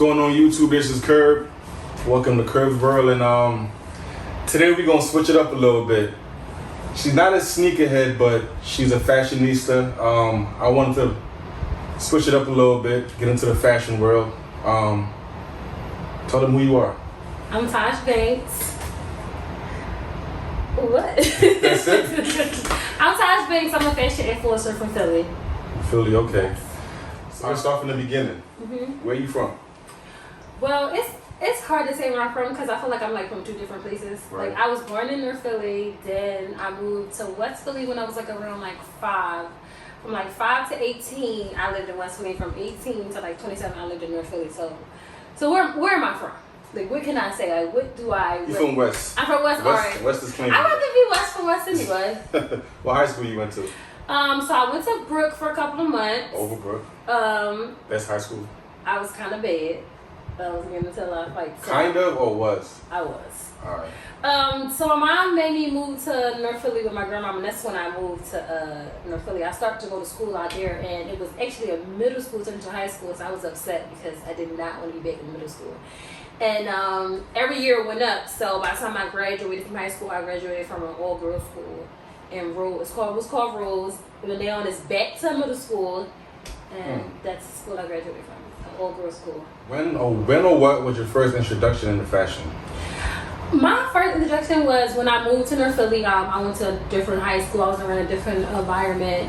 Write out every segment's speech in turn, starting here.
Going on YouTube, this is Kurb. Welcome to Kurb's World, and today we're gonna switch it up a little bit. She's not a sneakerhead, but she's a fashionista. I wanted to switch it up a little bit, get into the fashion world. Tell them who you are. I'm Tash Banks. What? That's it? I'm Tash Banks. I'm a fashion influencer from Philly. Philly, okay. So let's start from the beginning. Where are you from? Well, it's hard to say where I'm from because I feel like I'm like from two different places. Right. Like I was born in North Philly, then I moved to West Philly when I was like around like 5. From like 5 to 18, I lived in West Philly. From 18 to like 27, I lived in North Philly. So where am I from? Like what can I say? Like what do I? You from West? I'm from West. All right. West is clean. I'd rather be West from West anyway. What high school you went to? So I went to Brook for a couple of months. Overbrook. That's high school. I was kind of bad. I was getting into a lot of fights. So Kind of, or was? I was. Alright. So my mom made me move to North Philly with my grandma, and that's when I moved to North Philly. I started to go to school out there, and it was actually a middle school turned into high school, so I was upset because I did not want to be back in middle school. And every year it went up, so by the time I graduated from high school, I graduated from an all-girls school in Rose. It was called Rose. And now it's back to middle school, and that's the school I graduated from. All-girls school. When or what was your first introduction into fashion? My first introduction was when I moved to North Philly. I went to a different high school. I was in a different environment,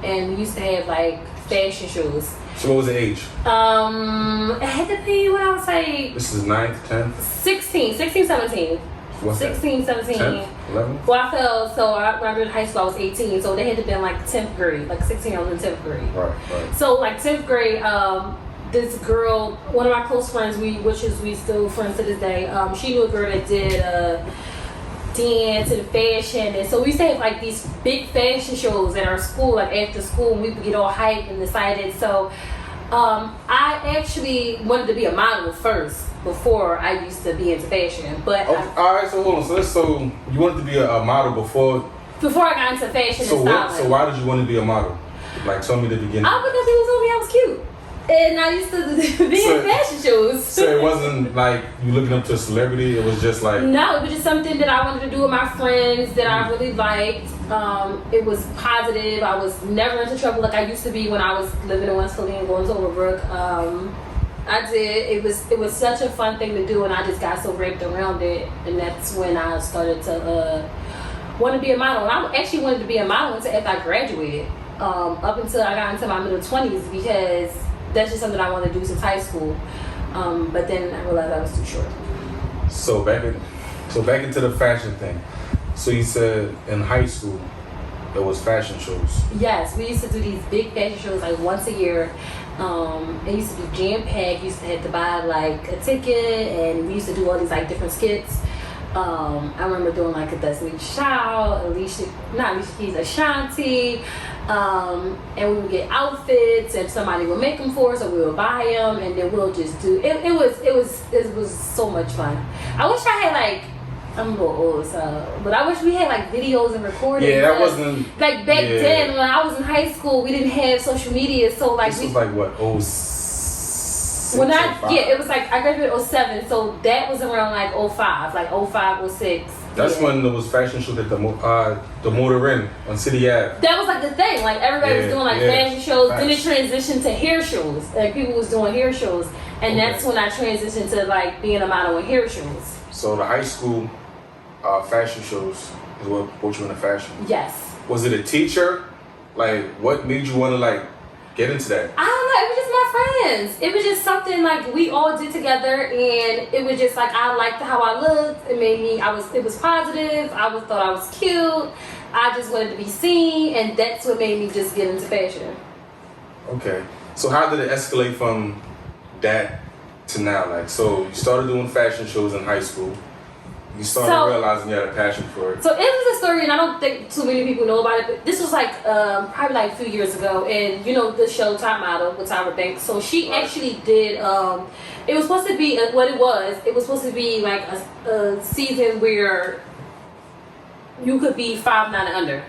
and we used to have like fashion shows. So what was the age? It had to be when I was like... This is 9th, 10th? 16, 17. What's 16, that? 17. 10th, 11th? Well, when I graduated high school, I was 18, so they had to be in like 10th grade. Like 16, I was in 10th grade. Right. So like 10th grade, this girl, one of my close friends, we still friends to this day, she knew a girl that did dance and fashion, and so we used to have like these big fashion shows at our school, like after school, and we would get all hyped and excited. So I actually wanted to be a model first before I used to be into fashion. But alright, so hold on. So you wanted to be a model before I got into fashion and styling. So why did you want to be a model? Like, tell me the beginning. Because people told me I was cute. And I used to be in fashion shows. So it wasn't like you looking up to a celebrity, it was just like... No, it was just something that I wanted to do with my friends that I really liked. It was positive. I was never into trouble like I used to be when I was living in West Philly and going to Overbrook. I did. It was such a fun thing to do, and I just got so wrapped around it. And that's when I started to want to be a model. And I actually wanted to be a model until after I graduated. Up until I got into my middle 20s, because that's just something I wanted to do since high school. But then I realized I was too short. So back into the fashion thing. So you said in high school there was fashion shows. Yes, we used to do these big fashion shows like once a year. It used to be jam-packed. You used to have to buy like a ticket, and we used to do all these like different skits. I remember doing like a Destiny Child, Alicia Keys, Ashanti, and we would get outfits, and somebody would make them for us, or we would buy them, and then we'll just do it. It was so much fun. I wish I had like, I'm a little old, but I wish we had like videos and recordings. Yeah, that wasn't like back then when I was in high school. We didn't have social media, so like this was like what, it was like I graduated 07, so that was around like 05, like 05, 06. That's when there was fashion shows at the Motor Inn on City Ave. That was like the thing, like everybody was doing like fashion shows. Then it transitioned to hair shows. Like people was doing hair shows, and that's when I transitioned to like being a model in hair shows. So the high school fashion shows is what brought you into fashion. Yes. Was it a teacher? Like, what made you want to like get into that? I don't know. It was just my friends. It was just something like we all did together, and it was just like I liked how I looked. It made me. It was positive. Thought I was cute. I just wanted to be seen, and that's what made me just get into fashion. Okay. So how did it escalate from that to now? Like, so you started doing fashion shows in high school. You started realizing you had a passion for it. So it was a story, and I don't think too many people know about it, but this was like probably like a few years ago, and you know the show Top Model with Tash Banks. So she actually did, it was supposed to be, what it was supposed to be like a season where you could be 5'9" and under.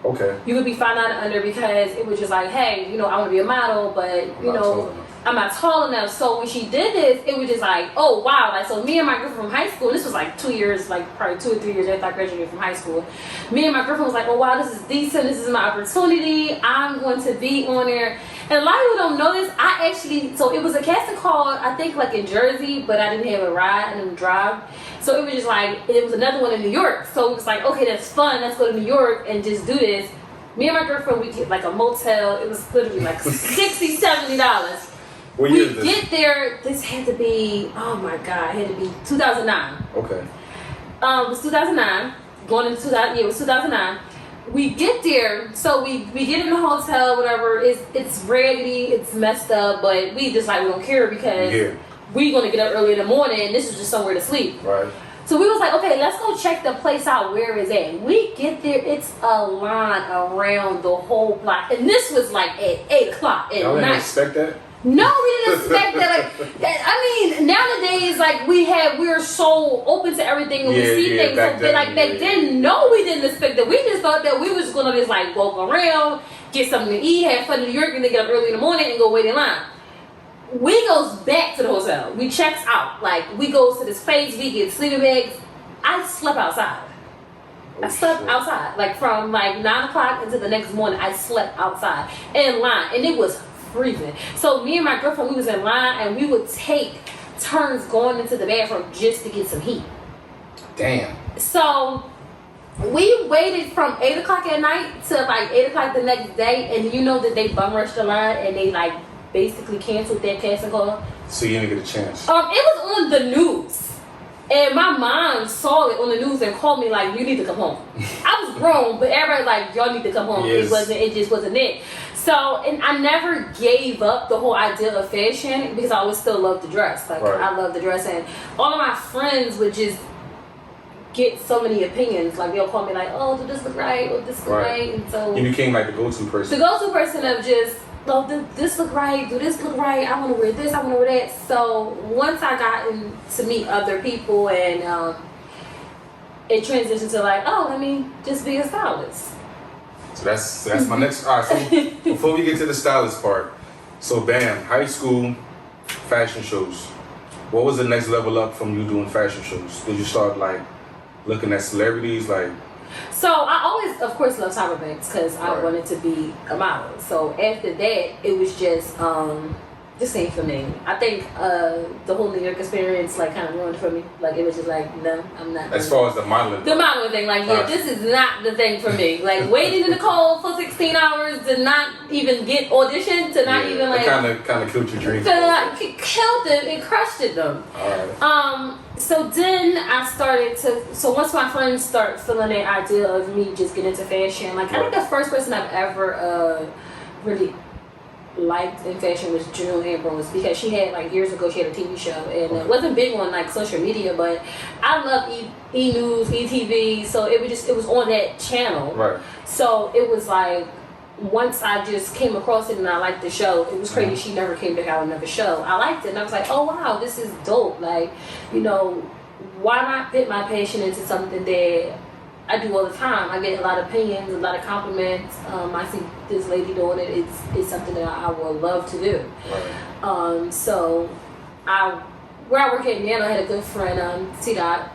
Okay. You could be 5'9" and under, because it was just like, hey, you know, I want to be a model, but you know, I'm not tall enough. So when she did this, it was just like, oh wow. Like, so me and my girlfriend from high school, this was like 2 years, like probably 2 or 3 years after I graduated from high school. Me and my girlfriend was like, oh wow, this is decent. This is my opportunity. I'm going to be on there. And a lot of people don't know this. I actually, so it was a casting call, I think like in Jersey, but I didn't have a ride, I didn't drive. So it was just like, it was another one in New York. So it was like, okay, that's fun. Let's go to New York and just do this. Me and my girlfriend, we get like a motel. It was literally like $60, $70. What year is We this? get there, this had to be, oh my God, it had to be 2009. Okay. It was 2009, going into 2000, yeah, it was 2009. We get there, so we get in the hotel, whatever. It's raggedy, it's messed up, but we just like we don't care because we gonna get up early in the morning. And this is just somewhere to sleep. Right. So we was like, okay, let's go check the place out where it's at. We get there, it's a line around the whole block, and this was like at 8 o'clock at Y'all night. didn't expect that? No, we didn't expect that. Like, I mean, nowadays, like we're so open to everything and we see things. Back then, no, we didn't expect that. We just thought that we was gonna just like walk around, get something to eat, have fun in New York, and then get up early in the morning and go wait in line. We goes back to the hotel. We checks out. Like we goes to this place. We get sleeping bags. I slept outside. I slept outside, like from like 9 o'clock until the next morning. I slept outside in line, and it was freezing. So me and my girlfriend, we was in line, and we would take turns going into the bathroom just to get some heat. Damn. So we waited from 8 o'clock at night to like 8 o'clock the next day, and you know that they bum rushed the line and they like basically canceled that casting call. So you didn't get a chance. It was on the news. And my mom saw it on the news and called me like, you need to come home. I was grown, but everybody like, y'all need to come home. Yes. It just wasn't it. So, and I never gave up the whole idea of fashion because I always still loved to dress. Like, I love to dress, and all of my friends would just get so many opinions. Like, they'll call me like, oh, does this look right? Or this look right? And so you became like the go-to person. The go-to person of just, oh, does this look right? Do this look right? I want to wear this. I want to wear that. So once I got to meet other people, and it transitioned to like, oh, let me just be a stylist. So that's my next. All right. So before we get to the stylist part, so bam, high school, fashion shows. What was the next level up from you doing fashion shows? Did you start like looking at celebrities like? So I always, of course, loved Tash Banks because I wanted to be a model. So after that, it was just ain't for me. I think the whole New York experience like kind of ruined it for me. Like it was just like, no, I'm not. As far as the modeling. The modeling thing, like this is not the thing for me. Like waiting in the cold for 16 hours to not even get auditioned, to not even like. It kind of killed your dreams. Killed it. It crushed it though. Alright. So then I started to. So once my friends start feeling that idea of me just getting into fashion, like I think the first person I've ever really liked in fashion was June Ambrose, because she had like years ago she had a TV show, and it wasn't big on like social media, but I love E News, ETV, so it was on that channel. Right. So it was like once I just came across it and I liked the show, it was crazy. She never came back out with another show. I liked it and I was like, oh wow, this is dope. Like, you know, why not fit my passion into something that I do all the time? I get a lot of opinions, a lot of compliments. I see this lady doing it. It's something that I would love to do. Right. So where I work at now, I had a good friend, T-Dot.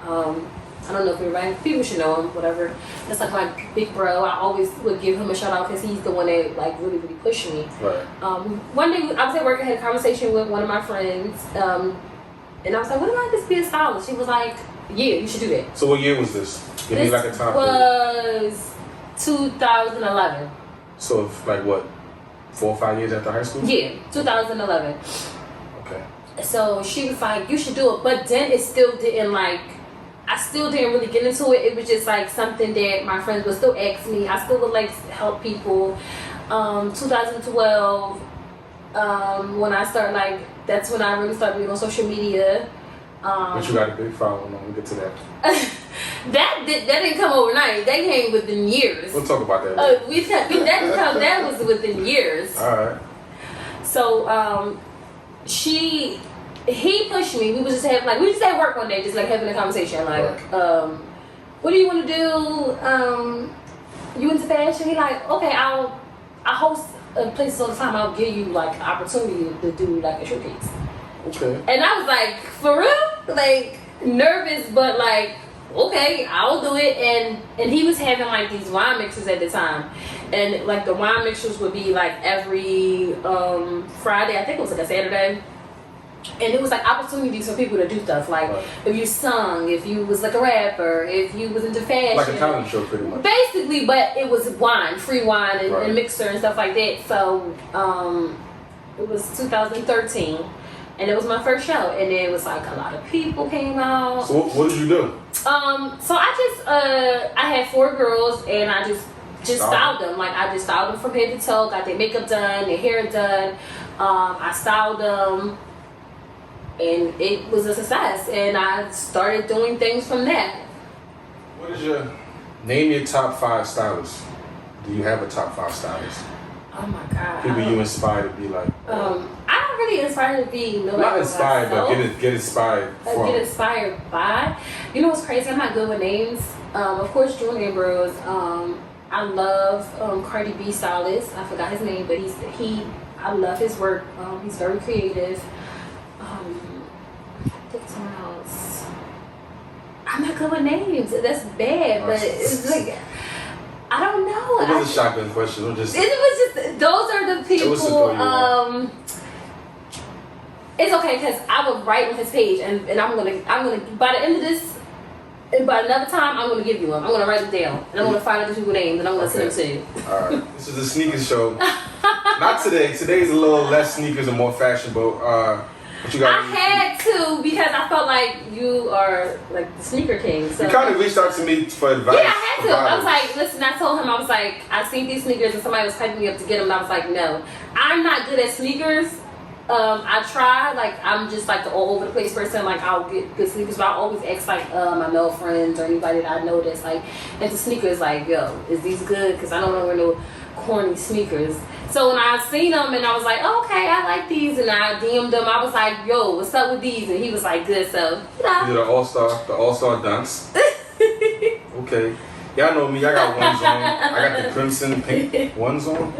I don't know if everybody, people should know him, whatever. That's like my big bro. I always would give him a shout out because he's the one that like really, really pushed me. Right. One day I was at work, I had a conversation with one of my friends, and I was like, what if I just be a stylist? She was like, yeah, you should do that. So what year was this? Give me like a time period. Was 2011. So like what, 4 or 5 years after high school? Yeah, 2011. Okay. So she was like, you should do it. But then it still didn't like, I still didn't really get into it. It was just like something that my friends would still ask me. I still would like help people. 2012, when I started like, that's when I really started being on social media. But you got a big following. We'll get to that. that didn't come overnight. That came within years. We'll talk about that. That was within years. All right. So he pushed me. We just had work one day, just like having a conversation. Like, what do you want to do? You into fashion? He like, okay, I'll host places all the time. I'll give you like an opportunity to do like a showcase. Okay. And I was like, for real? Like nervous, but like, okay, I'll do it. And he was having like these wine mixers at the time, and like the wine mixers would be like every Friday. I think it was like a Saturday. And it was like opportunities for people to do stuff like if you sung, if you was like a rapper, if you was into fashion, like a talent show, pretty much. Basically, but it was wine, free wine, and mixer and stuff like that. So it was 2013, and it was my first show, and it was like a lot of people came out. So what did you do? So I just I had 4 girls, and I just styled them. Like I just styled them from head to toe, got their makeup done, their hair done. I styled them. And it was a success, and I started doing things from that. What is name your top 5 stylists? Do you have a top 5 stylist? Oh my God. People you inspired to be like? I'm not really inspired to be nobody. Not inspired, myself. but get inspired from. Get inspired by. You know what's crazy? I'm not good with names. Of course, Julian Bros. I love Cardi B stylist. I forgot his name, but I love his work. He's very creative. Someone else. I'm not good with names. That's bad, but it's like I don't know. It was a shotgun question. It was just those are the people. It's okay because I would write on his page, and I'm gonna by the end of this, and by another time I'm gonna give you them. I'm gonna write them down, and I'm gonna find out the people's names, and I'm gonna send them to you. All right. This is a sneakers show. Not today. Today's a little less sneakers and more fashion, but. I had to because I felt like you are like the sneaker king. So you kind of reached out to me for advice. Yeah, I had to. I was like, listen, I told him, I was like, I seen these sneakers and somebody was hyping me up to get them. And I was like, no, I'm not good at sneakers. I try, like, I'm just like the all over the place person. Like, I'll get good sneakers, but I always ask like my male friends or anybody that I know that's like into sneakers, like, yo, is these good? Because I don't know where no corny sneakers. So when I seen them and I was like, oh, okay, I like these, and I DM'd them, I was like, yo, what's up with these? And he was like, good. So you know. You're the all-star dunks. Okay. Y'all know me, I got ones on. I got the crimson pink ones on.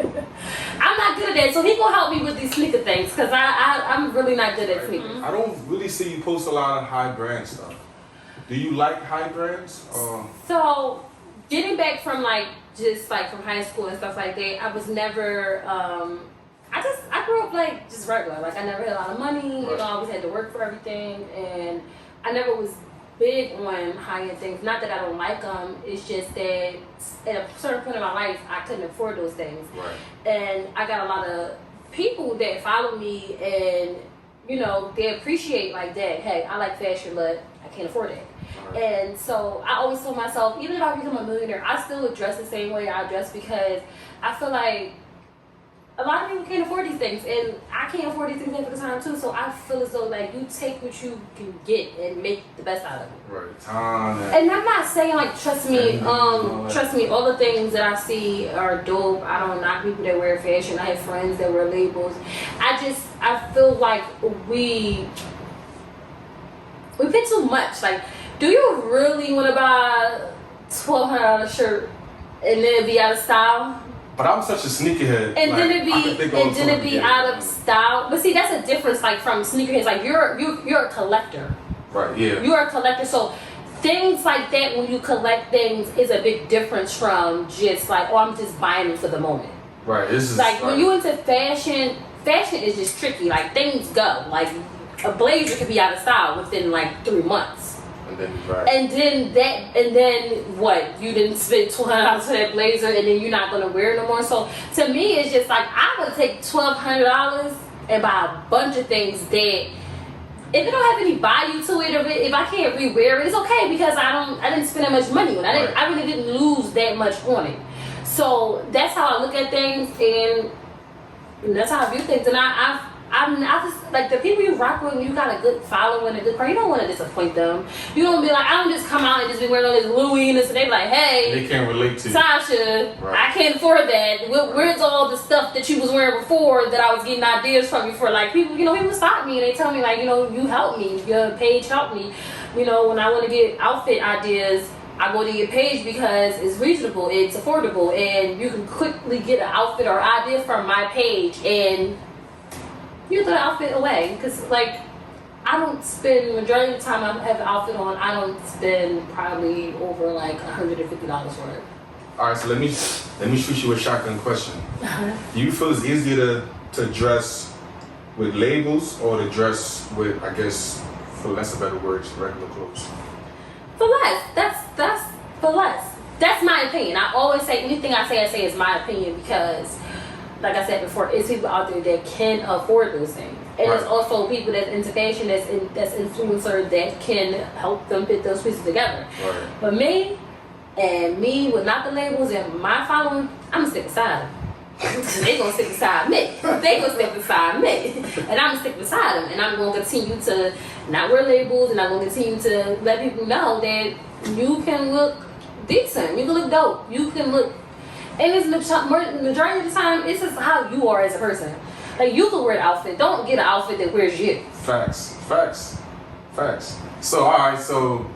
I'm not good at that, so he gonna help me with these sneaker things, because I'm really not good at sneakers. I don't really see you post a lot of high brand stuff. Do you like high brands? So getting back from like just like from high school and stuff like that, I was never I grew up like just regular. Like I never had a lot of money, you know, I always had to work for everything, and I never was big on high-end things. Not that I don't like them, it's just that at a certain point in my life I couldn't afford those things. And I got a lot of people that follow me, and you know, they appreciate like that. Hey, I like fashion, but I can't afford it. And so I always told myself, even if I become a millionaire, I still would dress the same way I dress, because I feel like a lot of people can't afford these things, and I can't afford these things at the time too. So I feel as though like you take what you can get and make the best out of it. Right. Time. And I'm not saying like trust me, all the things that I see are dope. I don't knock people that wear fashion. I have friends that wear labels. I feel like we pay too much. Like, do you really want to buy $1,200 shirt and then be out of style? But I'm such a sneakerhead. And then it be out of style. But see, that's a difference, like from sneakerheads. Like you're a collector. Right. Yeah. You're a collector, so things like that, when you collect things, is a big difference from just like, oh, I'm just buying them for the moment. Right. This is like when you into fashion is just tricky. Like things go. Like a blazer could be out of style within like 3 months. And then what? You didn't spend $200 for that blazer, and then you're not gonna wear it no more. So to me, it's just like I would take $1,200 and buy a bunch of things that, if it don't have any value to it, or if I can't rewear it, it's okay, because I didn't spend that much money on it. I really didn't lose that much on it. So that's how I look at things, and that's how I view things. And I just like the people you rock with. You got a good following, a good crowd. You don't want to disappoint them. You don't be like, I don't just come out and just be wearing all this Louis and this, and they be like, hey, they can't relate to you. Tasha, I can't afford that. Where's all the stuff that you was wearing before that I was getting ideas from you for? Like people, you know, people stop me and they tell me like, you know, you helped me. Your page helped me. You know, when I want to get outfit ideas, I go to your page because it's reasonable, it's affordable, and you can quickly get an outfit or idea from my page, and you throw the outfit away. Because, like, I don't spend, majority of the time I have an outfit on, I don't spend probably over like $150 for it. Alright, so let me shoot you a shotgun question. Do you feel it's easier to dress with labels or to dress with, I guess, for less of better words, regular clothes? For less. That's for less. That's my opinion. I always say anything I say is my opinion because, like I said before, it's people out there that can afford those things. And right. There's also people that's into fashion, that's influencer that can help them put those pieces together. Right. But me with not the labels and my following, I'm gonna stick beside them. They gonna stick beside me. They gonna stick beside me, and I'm gonna stick beside them. And I'm gonna continue to not wear labels, and I'm gonna continue to let people know that you can look decent, you can look dope, you can look. And it's majority of the time, it's just how you are as a person. Like, you can wear an outfit. Don't get an outfit that wears you. Facts. So, alright, so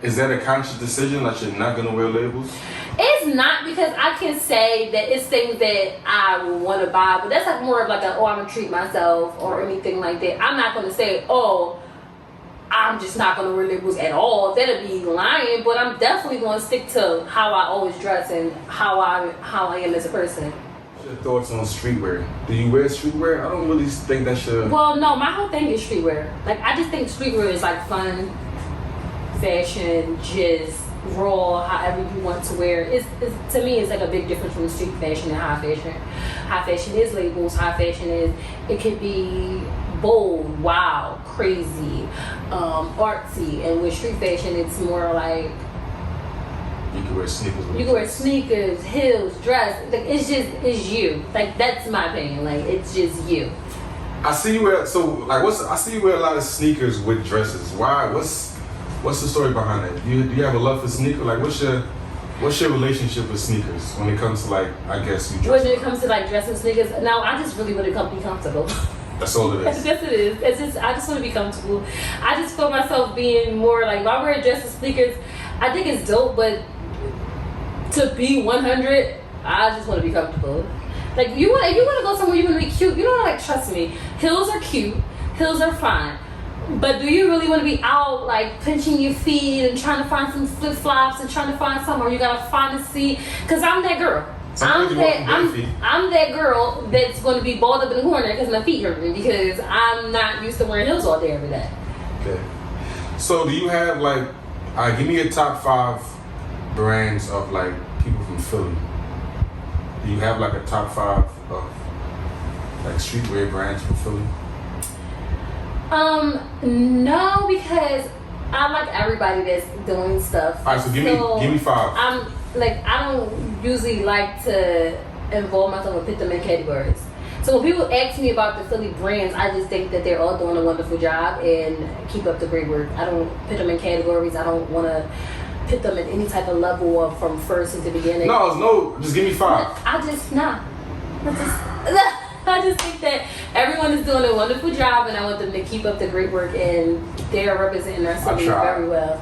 is that a conscious decision that you're not gonna wear labels? It's not, because I can say that it's things that I would want to buy, but that's like more of like I'm gonna treat myself or anything like that. I'm not gonna say, I'm just not gonna wear labels at all. That'd be lying. But I'm definitely gonna stick to how I always dress and how I am as a person. What's your thoughts on streetwear? Do you wear streetwear? I don't really think that should. Well, no, my whole thing is streetwear. Like, I just think streetwear is like fun, fashion, just raw, however you want to wear. It's to me, it's like a big difference from street fashion and high fashion. High fashion is labels. High fashion is, it could be bold, wild, crazy, artsy, and with street fashion, it's more like you can wear sneakers. You can wear sneakers, heels, dress. Like, it's you. Like, that's my opinion. Like, it's just you. I see you wear I see you wear a lot of sneakers with dresses. Why? What's the story behind that? Do you have a love for sneakers? Like, what's your relationship with sneakers when it comes to, like, I guess you dress? When it comes to like dressing sneakers, now I just really want to be comfortable. That's all it is. Yes, it is. It's just, I just want to be comfortable. I just feel myself being more like, if I wear dressing sneakers, I think it's dope, but to be 100, I just want to be comfortable. Like, if you want to go somewhere, you want to be cute. You don't, like, trust me. Heels are cute. Heels are fine. But do you really want to be out, like, pinching your feet and trying to find some flip-flops and trying to find somewhere you got to find a seat? Because I'm that girl. I'm that girl that's going to be balled up in the corner because my feet hurt me, because I'm not used to wearing heels all day every day. Okay. So do you have, like, give me your top 5 brands of, like, people from Philly? Do you have, like, a top 5 of, like, streetwear brands from Philly? No, because I like everybody that's doing stuff. All right, so give me 5. I don't usually like to involve myself and put them in categories. So when people ask me about the Philly brands, I just think that they're all doing a wonderful job and keep up the great work. I don't put them in categories. I don't want to put them in any type of level of from first to the beginning. No, just give me 5. I just think that everyone is doing a wonderful job, and I want them to keep up the great work, and they're representing our city very well.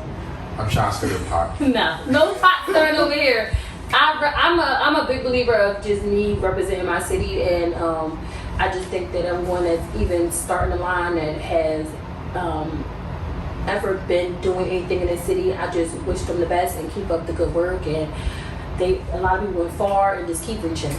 I'm trying to stir the pot. No pot stirring over here. I'm a big believer of just me representing my city, and I just think that everyone that's even starting the line that has ever been doing anything in the city, I just wish them the best and keep up the good work. And a lot of people went far and just keep reaching.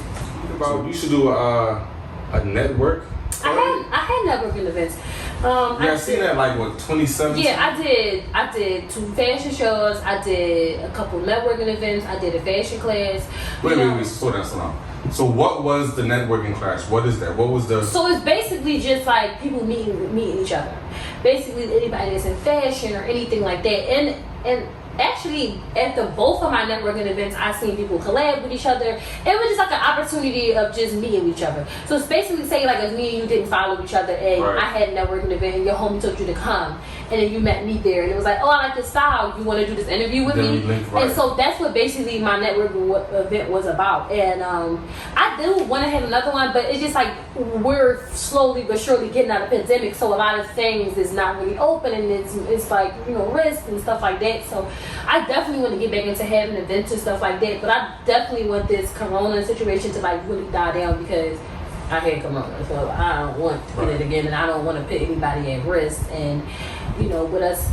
You should do a network. I had networking events. I seen that, like, what, 2017? Yeah, I did 2 fashion shows. I did a couple networking events. I did a fashion class. Wait, slow down. So what was the networking class? What is that? What was the... So it's basically just like people meeting each other. Basically anybody that's in fashion or anything like that. And actually, after both of my networking events, I seen people collab with each other. It was just like an opportunity of just meeting each other. So it's basically saying, like, if me and you didn't follow each other, and I had a networking event, and your homie told you to come, and then you met me there, and it was like, oh, I like this style. You want to do this interview with me? And so that's what basically my networking event was about. And I do want to have another one, but it's just like we're slowly but surely getting out of the pandemic, so a lot of things is not really open, and it's like, risk and stuff like that. So I definitely want to get back into having events and stuff like that, but I definitely want this corona situation to like really die down because I had corona, so I don't want to get it again, and I don't want to put anybody at risk. And you know, with us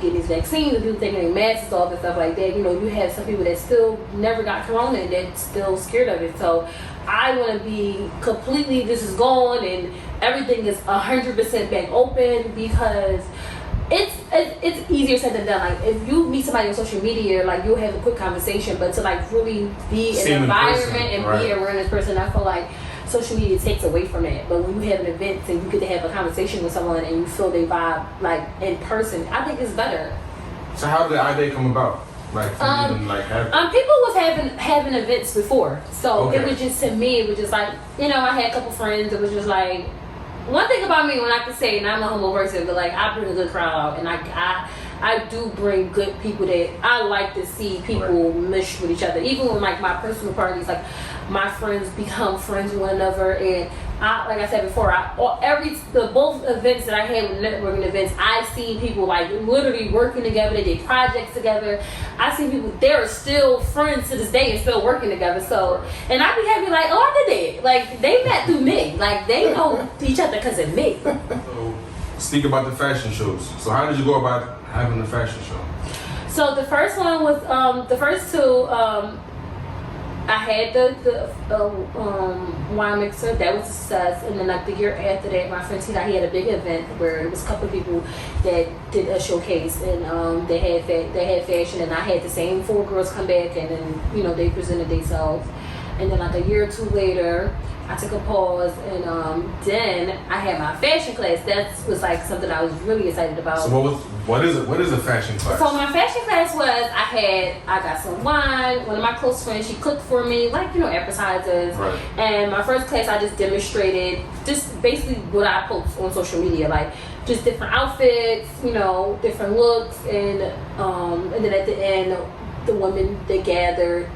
getting these vaccines and people taking their masks off and stuff like that, you know, you have some people that still never got corona and they're still scared of it. So I want to be completely, this is gone and everything is 100% back open, because it's easier said than done. Like if you meet somebody on social media, like you'll have a quick conversation, but to like really be in an environment and be around this person, I feel like social media takes away from that. But when you have an event and you get to have a conversation with someone and you feel they vibe like in person, I think it's better. So how did the idea come about? Like even like people was having events before, so it was just, to me, it was just like, you know, I had a couple friends. It was just like, one thing about me, when I can say, and I'm a humble person, but like I bring a good crowd out, and I do bring good people that I like to see people mesh with each other. Even with like my personal parties, like my friends become friends with one another, and like I said before, both events that I had with networking events, I've seen people like literally working together. They did projects together. I see people, they're still friends to this day and still working together. So, and I be happy like, oh, I did that. Like they met through me. Like they know each other because of me. So, speak about the fashion shows. So how did you go about having the fashion show? So the first one was the first two. I had the wine mixer, that was a success, and then like the year after that, my friend Tina, he had a big event where it was a couple of people that did a showcase, and they had fashion, and I had the same 4 girls come back, and then you know they presented themselves, and then like a year or 2 later, I took a pause, and then I had my fashion class. That was like something I was really excited about. So what is a fashion class? So my fashion class was, I got some wine. One of my close friends, she cooked for me, like, you know, appetizers. Right. And my first class, I just demonstrated just basically what I post on social media, like just different outfits, you know, different looks, and then at the end, the women, they gathered.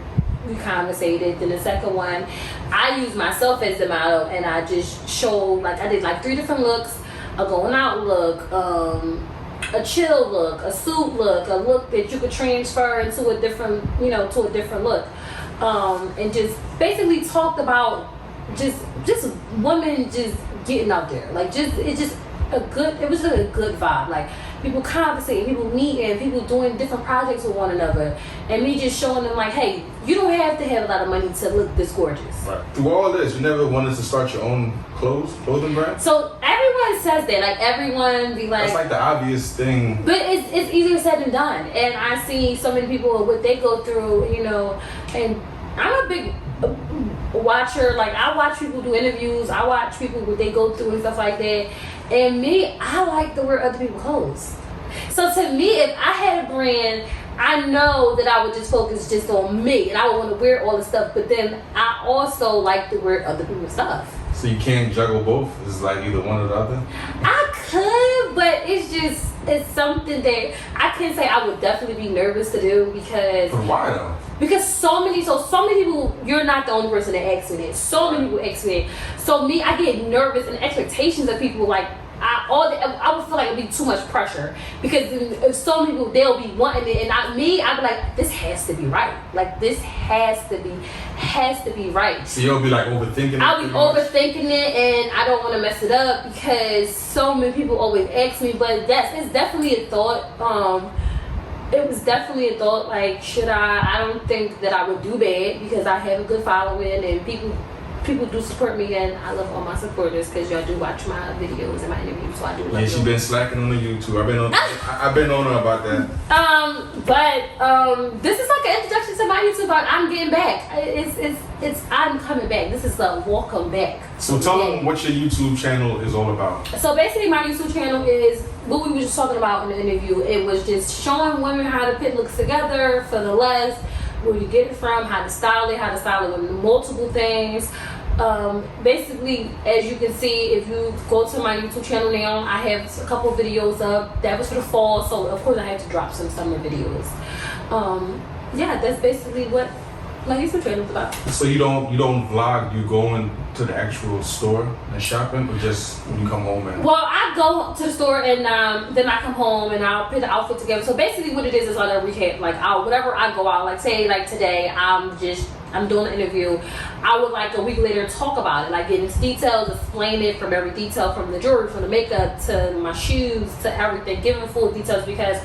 We conversated. Then the second one, I used myself as the model, and I just showed, like, I did like 3 different looks: a going out look, a chill look, a suit look, a look that you could transfer into a different, you know, to a different look, and just basically talked about just women just getting out there, like it was just a good vibe, like people conversating, people meeting, people doing different projects with one another, and me just showing them like, hey, you don't have to have a lot of money to look this gorgeous. Right. Through all of this, you never wanted to start your own clothing brand? So everyone says that, like everyone be like, that's like the obvious thing. But it's easier said than done, and I see so many people what they go through, you know, and I'm a big watcher. Like I watch people do interviews, I watch people what they go through and stuff like that. And me, I like to wear other people's clothes. So to me, if I had a brand, I know that I would just focus just on me, and I would want to wear all the stuff. But then I also like to wear other people's stuff. So you can't juggle both? It's like either one or the other? I could, but it's something that I can say I would definitely be nervous to do, because. But why though? Because so many people, you're not the only person that asks me that. So many people ask me that. So me, I get nervous, and expectations of people, like, I would feel like it'd be too much pressure, because if so many people, they'll be wanting it, and I'd be like, this has to be right. Like this has to be right. So you'll be like overthinking it? I'll be overthinking it, and I don't want to mess it up, because so many people always ask me. But it's definitely a thought. It was definitely a thought, like, should I don't think that I would do bad, because I have a good following, and people do support me, and I love all my supporters, because y'all do watch my videos and my interviews, so I do love Yeah, she been slacking on the YouTube. I've been on her about that. But this is like an introduction to my YouTube. I'm getting back. I'm coming back. This is a welcome back. So tell them what your YouTube channel is all about. So basically, my YouTube channel is what we were just talking about in the interview. It was just showing women how to put looks together for the less, where you get it from, how to style it with multiple things. Basically, as you can see, if you go to my YouTube channel now, I have a couple videos up. That was for the fall, so of course I had to drop some summer videos. Yeah, that's basically what Like, he's been training for that. So you don't vlog, you going to the actual store and shopping, or just when you come home and... Well, I go to the store and then I come home and I'll put the outfit together. So basically what it is like a recap. Like, whatever I go out, like say like today, I'm doing an interview. I would like a week later talk about it, like get into details, explain it from every detail, from the jewelry, from the makeup, to my shoes, to everything, giving full details, because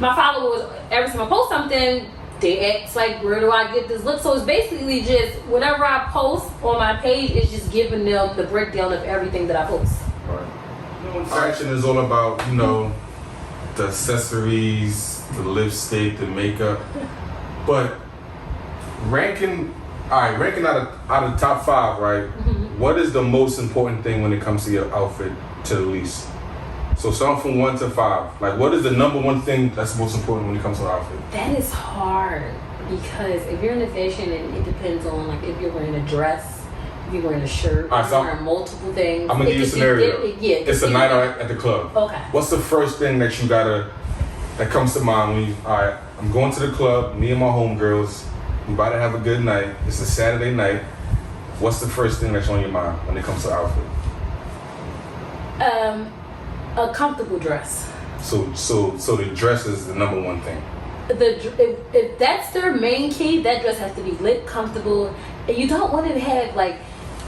my followers, every time I post something, they ask like, where do I get this look? So it's basically just whatever I post on my page is just giving them the breakdown of everything that I post. Right. Fashion is all about, you know, the accessories, the lipstick, the makeup, but ranking out of the top 5, right? Mm-hmm. What is the most important thing when it comes to your outfit to the least? So starting from 1 to 5, like what is the number one thing that's most important when it comes to an outfit? That is hard, because if you're in the fashion, and it depends on like if you're wearing a dress, if you're wearing a shirt, Alright, if you're wearing multiple things. I'm gonna give you a scenario. It's a night out at the club. Okay. What's the first thing that that comes to mind when you, alright, I'm going to the club, me and my homegirls, we about to have a good night, it's a Saturday night. What's the first thing that's on your mind when it comes to outfit? A comfortable dress. So the dress is the number one thing. If that's their main key, that dress has to be lit, comfortable, and you don't want to have like,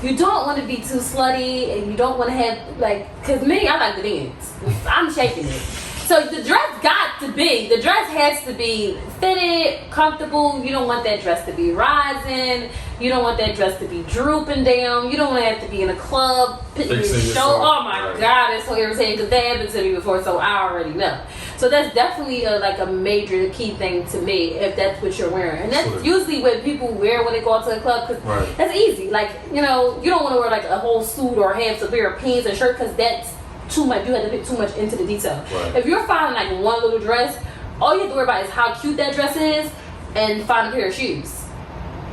you don't want to be too slutty, and you don't want to have like, cause me, I like to dance. I'm shaking it. So the dress has to be fitted, comfortable. You don't want that dress to be rising. You don't want that dress to be drooping down. You don't want to have to be in a club putting your show. Oh my God, it's so irritating, because that happened to me before, so I already know. So that's definitely like a major key thing to me, if that's what you're wearing. And that's usually what people wear when they go out to the club, because that's easy. Like, you know, you don't want to wear like a whole suit or have a pair of pants and shirt, because that's too much. You have to put too much into the detail. If you're finding like one little dress, all you have to worry about is how cute that dress is, and find a pair of shoes.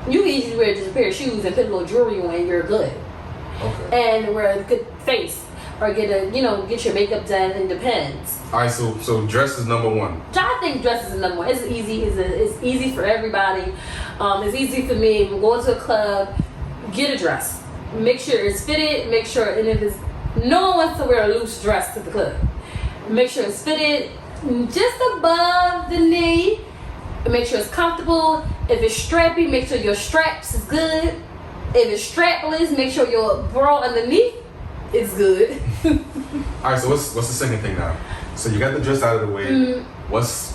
You can easily wear just a pair of shoes and put a little jewelry on, and you're good. Okay. And wear a good face, or get your makeup done. It depends. Alright, so dress is number one. I think dress is number one. It's easy. It's easy for everybody. It's easy for me. I'm going to a club, get a dress. Make sure it's fitted. Make sure, and if it's, no one wants to wear a loose dress to the club. Make sure it's fitted just above the knee. Make sure it's comfortable. If it's strappy, make sure your straps is good. If it's strapless, make sure your bra underneath is good. Alright, so what's the second thing now? So you got the dress out of the way. What's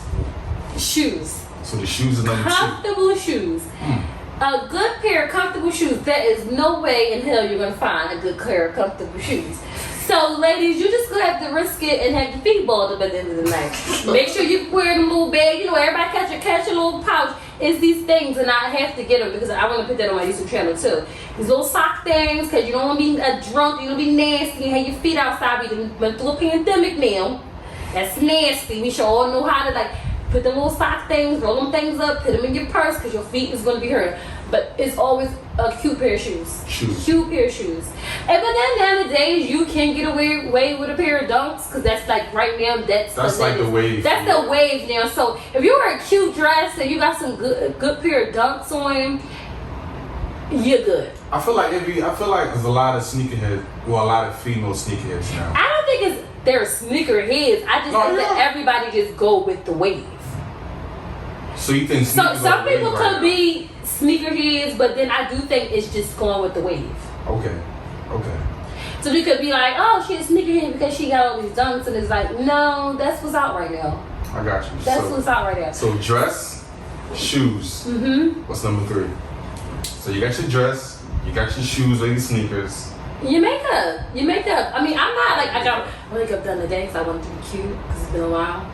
shoes? So the shoes are number 2. Comfortable shoes. A good pair of comfortable shoes. There is no way in hell you're gonna find a good pair of comfortable shoes. So ladies, you just gonna have to risk it and have your feet balled up at the end of the night. Make sure you wear them little bag. You know, everybody catch your little pouch. It's these things, and I have to get them because I want to put that on my YouTube channel too. These little sock things, because you don't want to be drunk, you don't be nasty, and have your feet outside. We went through a pandemic now. That's nasty. We should all know how to like put the little sock things, roll them things up, put them in your purse, because your feet is going to be hurt. But it's always a cute pair of shoes. Cute pair of shoes. And but then nowadays you can get away with a pair of dunks, because that's like right now that's like the wave. That's the wave now. So if you wear a cute dress and you got some good pair of dunks on, you're good. I feel like there's a lot of sneakerheads, well, a lot of female sneakerheads now. I don't think they're sneakerheads. I just think that everybody just go with the wave. So you think some people could be sneakerheads, but then I do think it's just going with the wave. Okay. So you could be like, oh, she's a sneakerhead because she got all these dunks, and it's like, no, that's what's out right now. I got you. That's what's out right now. So dress, shoes. What's number 3? So you got your dress, you got your shoes or your sneakers. Your makeup. I mean, I'm not like I got my makeup done today because I wanted to be cute, because it's been a while.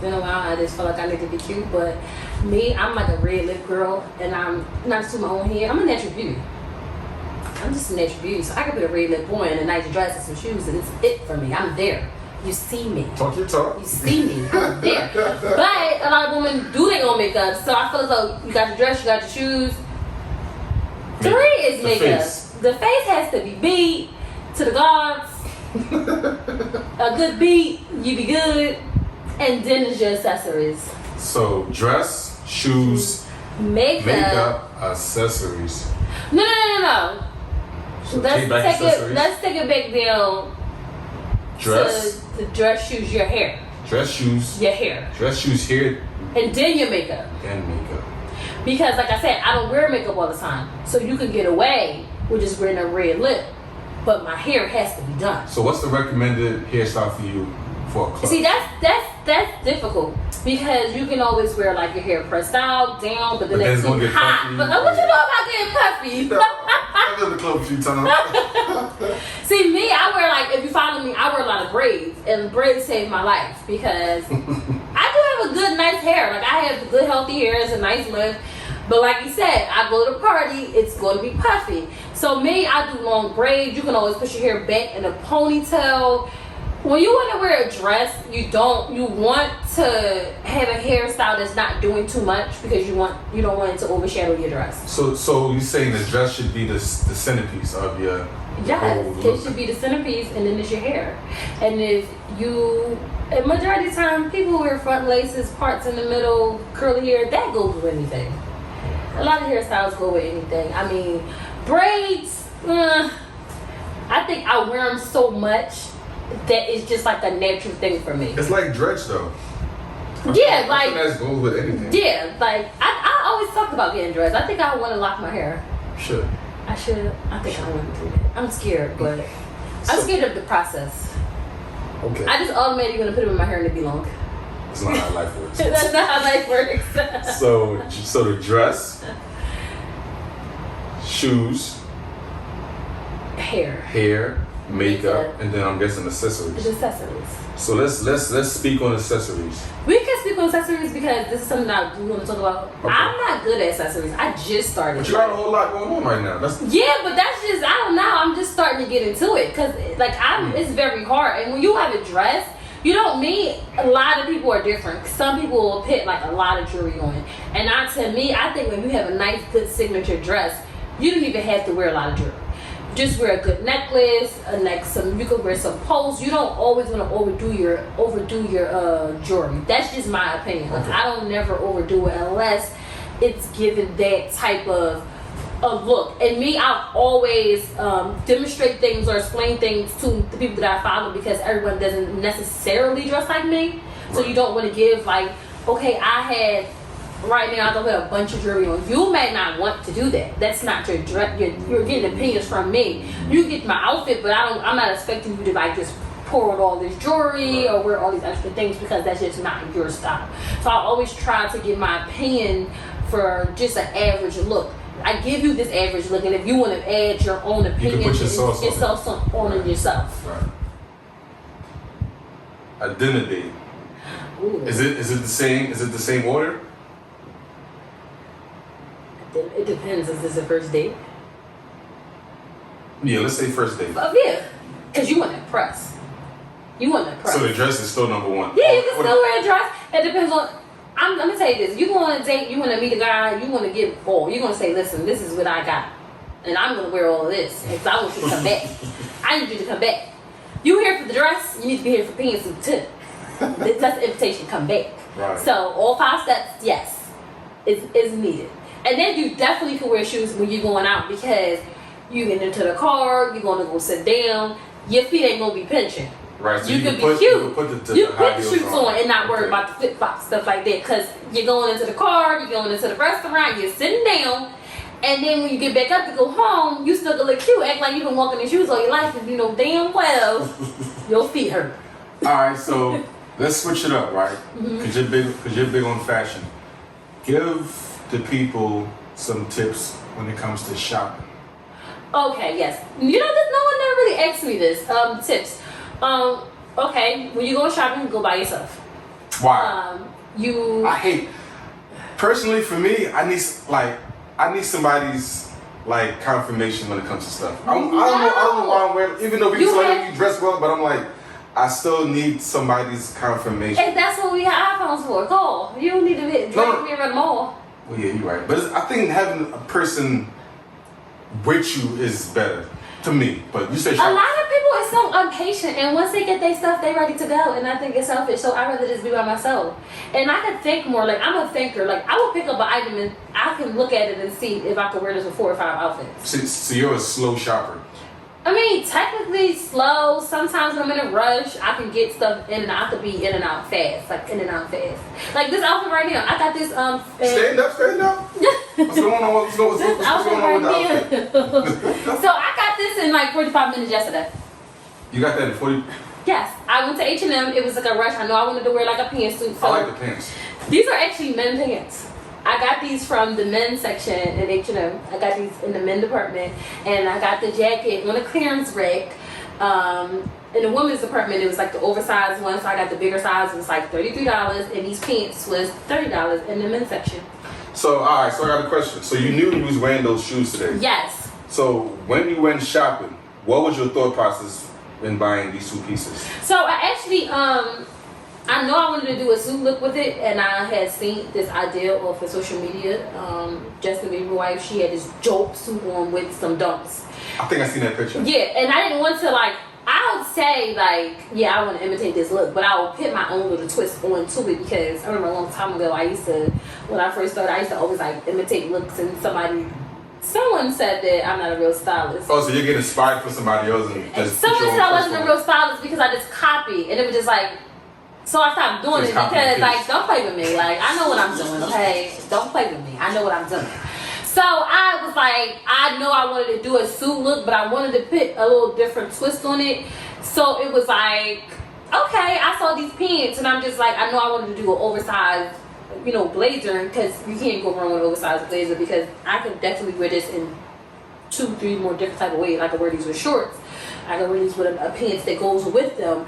I just feel like I need to be cute, but me, I'm like a red lip girl, and I'm not to my own hair. I'm a natural beauty. I'm just a natural beauty, so I can put a red lip on and a nice dress and some shoes, and it's it for me. I'm there. You see me. Talk your talk. You see me. I'm there. But a lot of women do their own makeup, so I feel as though you got your dress, you got your shoes. 3 is makeup. The face has to be beat to the gods. A good beat, you be good. And then it's your accessories. So dress, shoes, Makeup, accessories. No. So Let's take it back down. Dress. To the dress, shoes, your hair. Dress, shoes. Your hair. Dress, shoes, hair. And then your makeup. And makeup. Because, like I said, I don't wear makeup all the time. So you can get away with just wearing a red lip. But my hair has to be done. So what's the recommended hairstyle for you for a club? See, that's difficult. Because you can always wear like your hair pressed out, down, but then it's gonna get hot. puffy. But what you know about getting puffy? I've been to the club a few times. See, me, I wear like, if you follow me, I wear a lot of braids. And braids saved my life because I do have a good, nice hair. Like, I have good, healthy hair. It's a nice lift. But like you said, I go to the party, it's going to be puffy. So me, I do long braids. You can always push your hair back in a ponytail. When you want to wear a dress, you want to have a hairstyle that's not doing too much because you don't want it to overshadow your dress. So you're saying the dress should be the centerpiece of your Yes, whole it look. should be the centerpiece, and then it's your hair. And if you, a majority of the time, people wear front laces, parts in the middle, curly hair, that goes with anything. A lot of hairstyles go with anything. I mean, braids, I think I wear them so much that it's just like a natural thing for me. It's like dredge though. Yeah, I like, think that goes with anything. yeah, like, I always talk about getting dressed. I think I want to lock my hair. Should. I should. I think I want to do that. I'm scared, but I'm scared of the process. Okay. I just automatically want to put it in my hair and it be long. It's not how life works. That's not how life works. So the dress, shoes, hair, makeup, and then I'm guessing accessories. It's accessories. So let's speak on accessories. We can speak on accessories because this is something that we want to talk about. Okay. I'm not good at accessories. I just started. But you got a whole lot going on right now. Yeah, but that's just, I don't know. I'm just starting to get into it because like it's very hard. And when you have a dress, you don't meet, a lot of people are different. Some people will put like a lot of jewelry on. And to me, I think when you have a nice, good signature dress, you don't even have to wear a lot of jewelry. Just wear a good necklace, you could wear some posts. You don't always want to overdo your jewelry. That's just my opinion. Like, I don't never overdo it unless it's given that type of a look. And me, I always demonstrate things or explain things to the people that I follow because everyone doesn't necessarily dress like me. So you don't want to give like, okay, right now I don't have a bunch of jewelry on. You may not want to do that. That's not your dress. You're getting opinions from me. You get my outfit, but I'm not expecting you to like just pour on all this jewelry or wear all these extra things because that's just not your style. So I always try to give my opinion for just an average look. I give you this average look, and if you want to add your own opinion, you can put yourself on it yourself. Right. A dinner date. Ooh. Is it the same? Is it the same order? It depends. Is this a first date? Yeah, let's say first date. Yeah, because you want to impress. So the dress is still number one. Yeah, you can still wear a dress. It depends on. I'm gonna tell you this. You go on a date. You want to meet a guy. You want to get all. You're gonna say, "Listen, this is what I got, and I'm gonna wear all of this because I want you to come back. I need you to come back. You here for the dress? You need to be here for pants and too. That's the invitation. Come back. Right. So all 5 steps, yes, is needed. And then you definitely can wear shoes when you're going out because you get into the car, you're going to go sit down, your feet ain't going to be pinching. Right, so you can be cute. You can put the shoes on and not worry about the flip-flops, stuff like that. Because you're going into the car, you're going into the restaurant, you're sitting down, and then when you get back up to go home, you still look cute, act like you've been walking in shoes all your life, and you know damn well your feet hurt. Alright, so let's switch it up, right? Because you're big on fashion. Give the people some tips when it comes to shopping. Okay, yes. You know, no one never really asked me this. Tips. Okay, when you go shopping, go by yourself. Why? Personally, for me, I need somebody's like confirmation when it comes to stuff. I don't know why I'm wearing. Even though people say you dress well, but I'm like, I still need somebody's confirmation. And that's what we have iPhones for. Call. You don't need to drag me around the mall. Well, yeah, you're right. But I think having a person with you is better to me. But you say a lot of people are so impatient, and once they get their stuff, they ready to go, and I think it's selfish. So I'd rather just be by myself, and I can think more. Like, I'm a thinker. Like, I will pick up an item and I can look at it and see if I could wear this with 4 or 5 outfits. So you're a slow shopper. I mean, technically slow. Sometimes when I'm in a rush, I can get stuff in and out. I could be in and out fast, like in and out fast. Like this outfit right now, I got this Stand up. What's going on? What's going on with the outfit? So I got this in like 45 minutes yesterday. You got that in 40? Yes, I went to H&M. It was like a rush. I know I wanted to wear like a pantsuit. So I like the pants. these are actually men's pants. I got these from the men's section in H&M. I got these in the men's department, and I got the jacket on a clearance rack. In the women's department, it was like the oversized one, so I got the bigger size. It was like $33, and these pants was $30 in the men's section. So, all right. So I got a question. So you knew you was wearing those shoes today. Yes. So when you went shopping, what was your thought process in buying these 2 pieces? So I actually I know I wanted to do a suit look with it, and I had seen this idea off of social media. Justin Bieber's wife, she had this dope suit on with some dunks. I think I seen that picture. Yeah, and I didn't want to like. I would say like, yeah, I want to imitate this look, but I would put my own little twist onto it because I remember a long time ago when I first started, I used to always like imitate looks, and someone said that I'm not a real stylist. Oh, so you're getting inspired for somebody else and just someone said I wasn't a real stylist because I just copied, and it was just like. So I stopped doing it because, like, don't play with me. Like, I know what I'm doing, okay? Don't play with me. I know what I'm doing. So I was like, I know I wanted to do a suit look, but I wanted to put a little different twist on it. So it was like, okay, I saw these pants, and I'm just like, I know I wanted to do an oversized, blazer, because you can't go wrong with an oversized blazer because I could definitely wear this in 2, 3 more different type of ways. I could wear these with shorts. I could wear these with a pants that goes with them.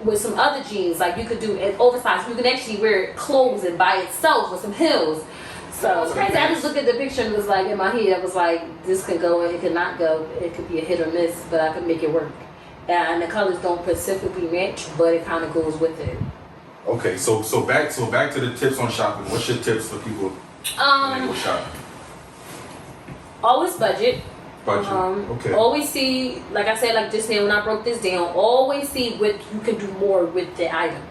With some other jeans, like you could do it oversized. You can actually wear clothes and by itself with some heels. So it's crazy. I just looked at the picture and was like, in my head, I was like, this could go and it could not go. It could be a hit or miss, but I could make it work. And the colors don't specifically match, but it kind of goes with it. Okay, so back to the tips on shopping. What's your tips for people when they go shopping? Always budget. Okay. Always see, like I said, like just now when I broke this down, always see what you can do more with the item.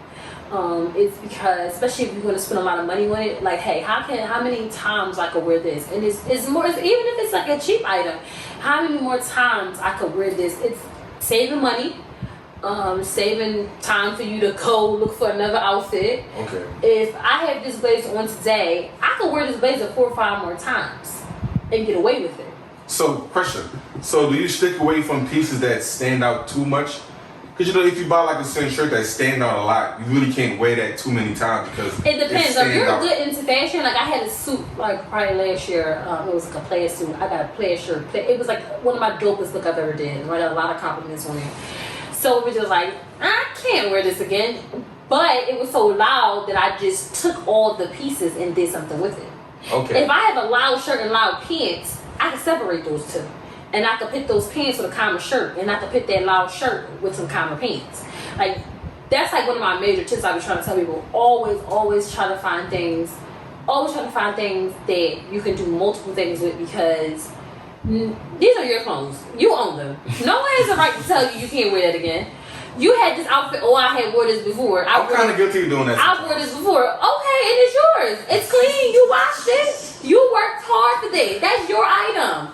It's because, especially if you're going to spend a lot of money on it, like, hey, how many times I could wear this? And it's more, even if it's like a cheap item, how many more times I could wear this? It's saving money, saving time for you to go look for another outfit. Okay. If I have this blazer on today, I could wear this blazer 4 or 5 more times and get away with it. So, question. So, do you stick away from pieces that stand out too much? Because, if you buy like a certain shirt that stand out a lot, you really can't wear that too many times because it depends. If you're good into fashion, like I had a suit like probably last year, it was like a plaid suit. I got a plaid shirt. It was like one of my dopest look I've ever did. I got a lot of compliments on it. So it was just like, I can't wear this again. But it was so loud that I just took all the pieces and did something with it. Okay. If I have a loud shirt and loud pants, I can separate those two. And I could pick those pants with a calmer shirt. And I could pick that loud shirt with some calmer pants. Like, that's like one of my major tips I was trying to tell people. Always try to find things. Always try to find things that you can do multiple things with because these are your clothes. You own them. No one has a right to tell you can't wear that again. You had this outfit. Oh, I had wore this before. I'm kind of guilty of doing that. I wore this before. Okay, and it's yours. It's clean. You washed it. You worked hard for this. That's your item.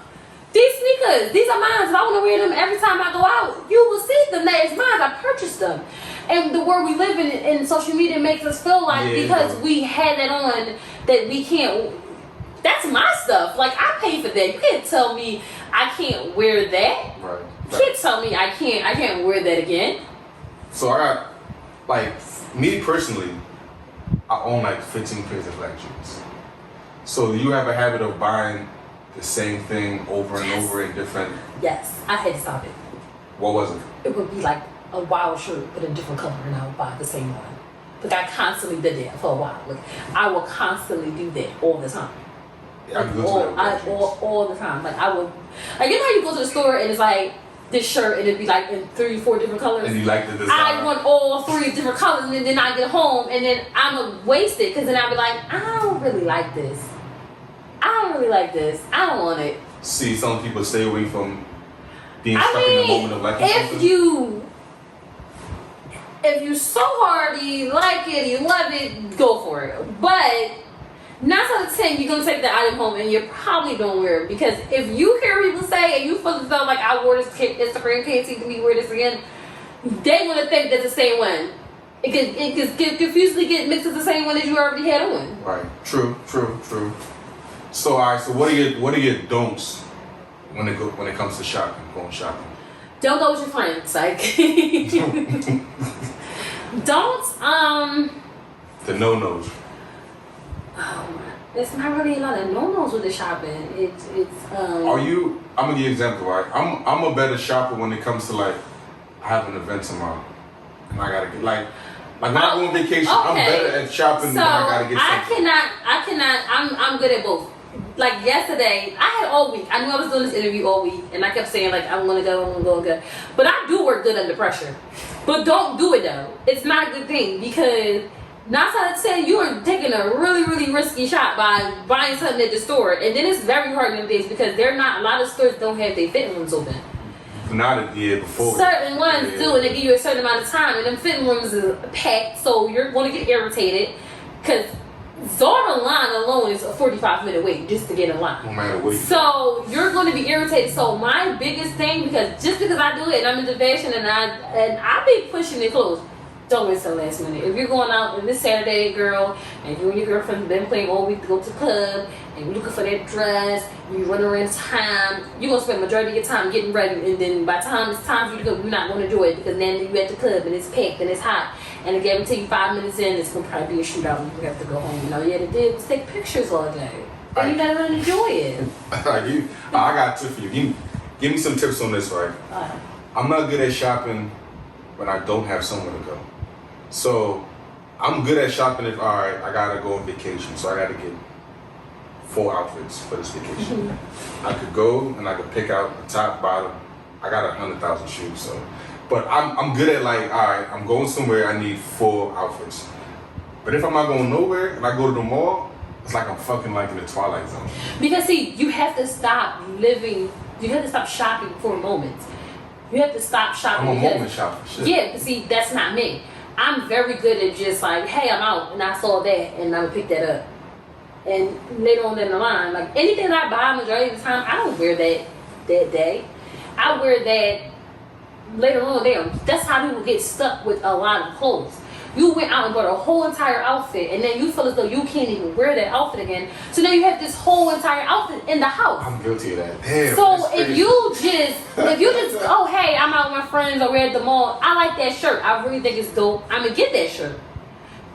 These sneakers, these are mine. If I want to wear them every time I go out, you will see them. That is mine. I purchased them. And the world we live in social media makes us feel like because we had that on that we can't. That's my stuff. Like, I pay for that. You can't tell me I can't wear that. Right. You can't tell me I can't wear that again. So I got, like, me personally, I own like 15 pairs of black jeans. So do you have a habit of buying the same thing over and over in different? Yes, I had to stop it. What was it? It would be like a wild shirt but a different color, and I would buy the same one. Like, I constantly did that for a while. Like, I will constantly do that all the time. Yeah, I can go to that all the time. Like, I would, like, you know how you go to the store and it's like this shirt and it'd be like in 3 or 4 different colors. And you like the design. I want all 3 different colors, and then I get home and then I'm wasted because then I'll be like, I don't really like this. I don't really like this. I don't want it. See, some people stay away from being stuck in the moment of liking something? If you so hard, you like it, you love it, go for it. But 9 out of 10, you're gonna take the item home and you're probably gonna wear it, because if you hear people say and you feel as though like I wore this Instagram, can't see me wear this again, they wanna think that's the same one. It could confusingly get mixed as the same one that you already had on. Right. True. So alright, so what are your don'ts when it comes to going shopping? Don't go with your friends. Like don't The no-nos. It's not really a lot of no-nos with the shopping. I'm gonna give you an example, right? I'm a better shopper when it comes to like I have an event tomorrow and I gotta get like when I go on vacation, I'm better at shopping when I gotta get something. I cannot I'm good at both. Like yesterday, I had all week. I knew I was doing this interview all week, and I kept saying like I'm gonna go. But I do work good under pressure. But don't do it though. It's not a good thing, because 9 out of 10, you are taking a really, really risky shot by buying something at the store, and then it's very hard in days because a lot of stores don't have their fitting rooms open. Not a year before. Certain ones do, and they give you a certain amount of time, and them fitting rooms are packed, so you're going to get irritated, because Zara line alone is a 45-minute wait just to get in line. No matter what. So you're going to be irritated. So my biggest thing, because I do it and I'm into fashion and I be pushing it close. Don't wait till the last minute. If you're going out on this Saturday, girl, and you and your girlfriend have been playing all week to go to the club, and you're looking for that dress, you run around time, you're going to spend the majority of your time getting ready, and then by the time it's time for you to go, you're not going to enjoy it, because then you're at the club and it's packed and it's hot. And again, until you 5 minutes in, it's going to probably be a shootout and you have to go home. You know, they did was take pictures all day. And you got to enjoy it. I got a tip for you. Give me some tips on this, right? I'm not good at shopping when I don't have somewhere to go. So I'm good at shopping if, all right, I got to go on vacation. So I got to get 4 outfits for this vacation. Mm-hmm. I could go and I could pick out the top, bottom. I got 100,000 shoes, so. But I'm good at like, all right, I'm going somewhere, I need 4 outfits. But if I'm not going nowhere and I go to the mall, it's like I'm fucking like in the Twilight Zone. Because see, you have to stop shopping for a moment. You have to stop shopping. I'm a moment shopper, shit. Yeah, but see, that's not me. I'm very good at just like, hey, I'm out and I saw that and I'm gonna pick that up. And later on in the line, like anything that I buy majority of the time, I don't wear that day. I wear that later on there. That's how people get stuck with a lot of clothes. You went out and bought a whole entire outfit, and then you feel as though you can't even wear that outfit again. So now you have this whole entire outfit in the house. I'm guilty of that. Damn. So if you just, oh hey, I'm out with my friends or we're at the mall, I like that shirt. I really think it's dope. I'm gonna get that shirt.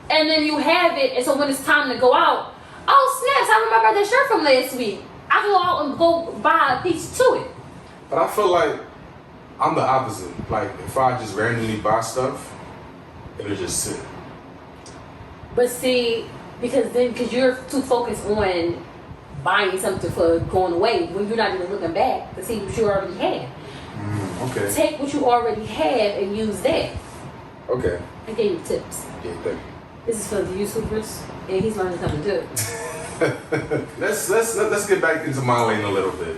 And then you have it, and so when it's time to go out, oh snaps, I remember that shirt from last week. I go out and go buy a piece to it. But I feel like I'm the opposite. Like if I just randomly buy stuff, it'll just sit. But see, because you're too focused on buying something for going away when you're not even looking back to see what you already have. Okay. Take what you already have and use that. Okay. I gave you tips. Yeah, thank you. This is for the YouTubers, and he's learning something too. Let's get back into my lane a little bit.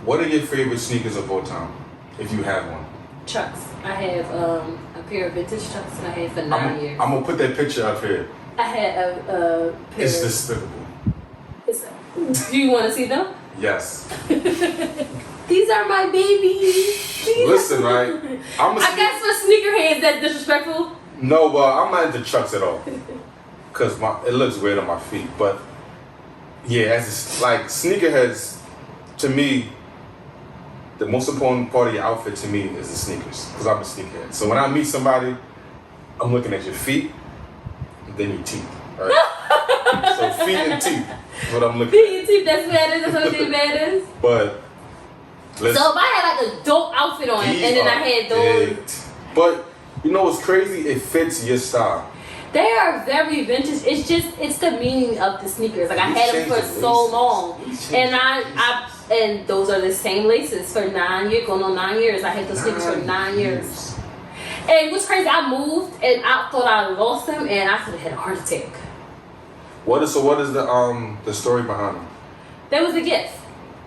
What are your favorite sneakers of all time, if you have one? Chucks. I have a pair of vintage Chucks, and I had for 9 years. I'm gonna put that picture up here. I had a pair. It's despicable. Do you want to see them? Yes. These are my babies. Listen, right? I guess for sneakerheads, that's disrespectful. No, well, I'm not into Chucks at all. Cause it looks weird on my feet. But yeah, like sneakerheads, to me, the most important part of your outfit to me is the sneakers. Cause I'm a sneakerhead. So when I meet somebody, I'm looking at your feet, and then your teeth. Right? So feet and teeth is what I'm looking at. Feet and teeth, that's matters. That's what it matters. But so if I had like a dope outfit on, and then I had those. But you know what's crazy? It fits your style. They are very vintage. It's the meaning of the sneakers. Like I had them for so long, and and those are the same laces for 9 years. Going on 9 years. I had those sneakers for 9 years. And what's crazy? I moved and I thought I lost them, and I could have had a heart attack. What is the story behind them? That was a gift.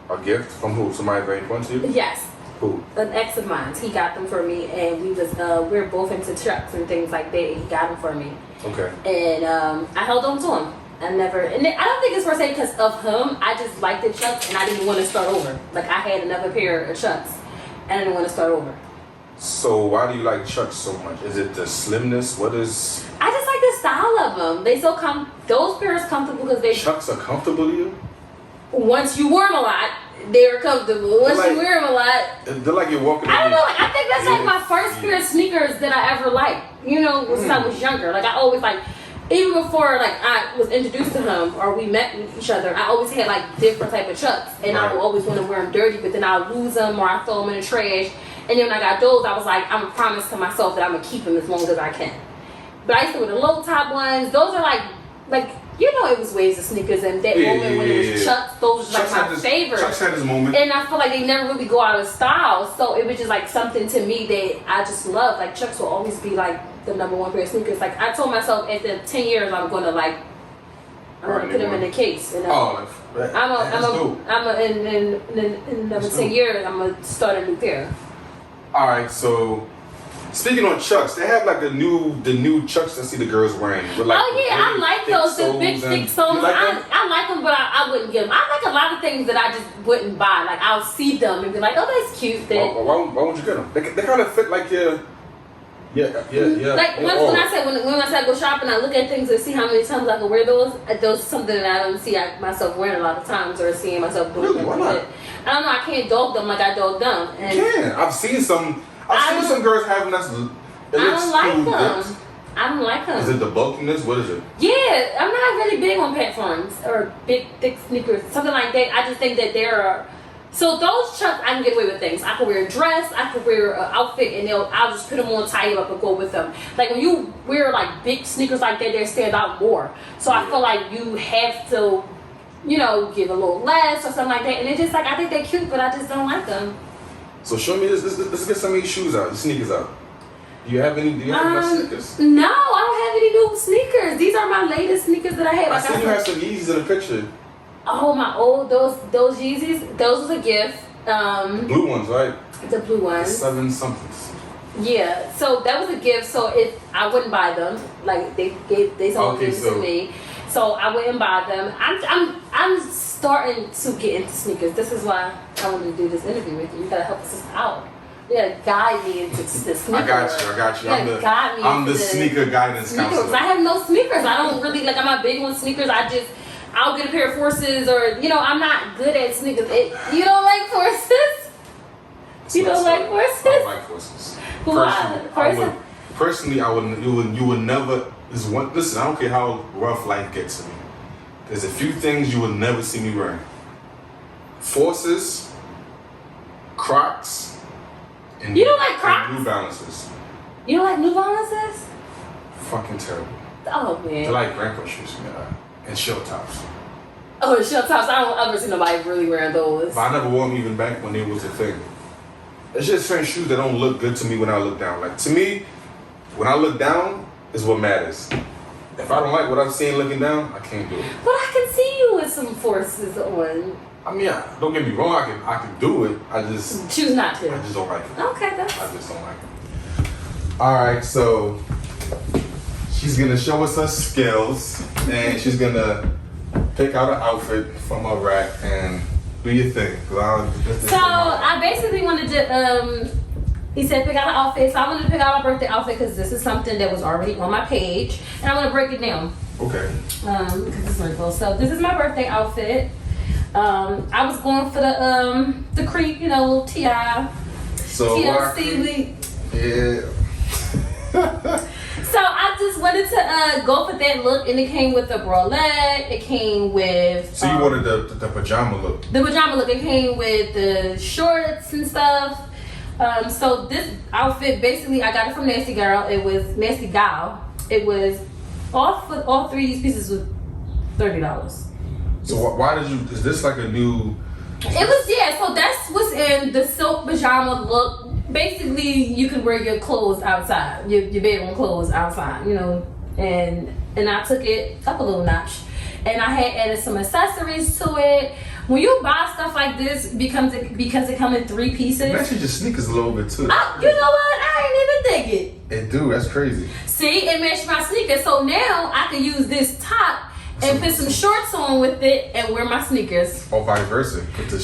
A gift from who? Somebody very important to you? Yes. Who? An ex of mine. He got them for me, and we were both into trucks and things like that. And he got them for me. Okay. And I held on to him. I don't think it's per se because of him. I just liked the Chucks, and I didn't want to start over. Like I had another pair of Chucks, and I didn't want to start over. So why do you like Chucks so much? Is it the slimness? What is? I just like the style of them. They those pairs comfortable because they. Chucks are comfortable to you? Once you wear them a lot, they're comfortable. Once you wear them a lot, they're like you're walking. I don't know. I think that's like my first pair of sneakers that I ever liked. You know, since I was younger. Like I always like. Even before like I was introduced to him or we met with each other, I always had like different type of Chucks, and I would always want to wear them dirty, but then I'll lose them or I throw them in the trash. And then when I got those, I was like, I'm a promise to myself that I'm gonna keep them as long as I can. But I used to wear the low top ones. Those are like you know, it was waves of sneakers, and that moment when it was Chucks, those were like my favorite. Chucks had his moment, and I feel like they never really go out of style. So it was just like something to me that I just love. Like Chucks will always be like the number one pair of sneakers. Like I told myself after 10 years, I'm gonna put them in the case. You know? In another 10 years, I'm gonna start a new pair. All right, so. Speaking on Chucks, they have like the new Chucks I see the girls wearing. With like I like those, the big thick soles. I like them, but I wouldn't get them. I like a lot of things that I just wouldn't buy. Like I'll see them and be like, oh, that's cute. Why won't you get them? They kind of fit like your. Yeah. Like when I say go shopping, I look at things and see how many times I can wear those. Those is something that I don't see myself wearing a lot of times or seeing myself doing. Really? Why not? I don't know. I can't dog them like I dog them. And you can. I've seen some girls having that. I don't like them. I don't like them. Is it the bulkiness? What is it? Yeah, I'm not really big on platforms or big, thick sneakers, something like that. I just think that so those Chucks, I can get away with things. I can wear a dress, I can wear an outfit, and I'll just put them on, tie them up, and go with them. Like when you wear like big sneakers like that, they stand out more. So I feel like you have to, give a little less or something like that. And it's just like I think they're cute, but I just don't like them. So show me this. Let's get some of these shoes out, the sneakers out. Do you have any sneakers? No, I don't have any new sneakers. These are my latest sneakers that I have. I see you have some Yeezys in the picture. Oh, my old those Yeezys. Those was a gift. The blue ones, right? The blue ones. 7 somethings. Yeah. So that was a gift. So I wouldn't buy them. Like they sold them to me. So I wouldn't buy them. I'm starting to get into sneakers. This is why I wanted to do this interview with you. You gotta help us out. Yeah, guide me into the sneaker. I got you. I'm the sneaker guidance counselor. I have no sneakers. I don't really I'm not big on sneakers. I'll get a pair of Forces, or I'm not good at sneakers. You don't like Forces? You don't like Forces? I don't like Forces. Why? Personally, I wouldn't. You would never. Listen, I don't care how rough life gets to me. There's a few things you will never see me wearing. Forces, Crocs, and you don't like Crocs? And New Balances. You don't like New Balances? Fucking terrible. Oh man. They're like grandpa shoes, and shell tops. Oh, shell tops. I don't ever see nobody really wearing those. But I never wore them even back when it was a thing. It's just certain shoes that don't look good to me when I look down. Like to me, when I look down is what matters. If I don't like what I'm seeing looking down, I can't do it. But I can see you with some Forces on. I mean, don't get me wrong. I can do it. I just choose not to. I just don't like it. Okay, I just don't like it. All right, so she's gonna show us her skills, and she's gonna pick out an outfit from her rack and do your thing. I basically wanted to. He said pick out an outfit, so I wanted to pick out a birthday outfit because this is something that was already on my page, and I want to break it down. Okay. Because it's wrinkles. So this is my birthday outfit. I was going for the creep, little TLC. Yeah. So I just wanted to go for that look, and it came with the bralette. It came with. So you wanted the pajama look. The pajama look. It came with the shorts and stuff. So this outfit, basically, I got it from Nasty Girl. It was Nasty Gal. It was all 3 of these pieces was $30. So why did you? Is this like a new? It was So that's what's in the silk pajama look. Basically, you can wear your clothes outside, your bedroom clothes outside, And I took it up a little notch, and I had added some accessories to it. When you buy stuff like this, because it comes in 3 pieces. It matches your sneakers a little bit too. You know what? I didn't even think it. It do. That's crazy. See, it matched my sneakers. So now I can use this top and put some shorts on with it and wear my sneakers. Or vice versa. Put the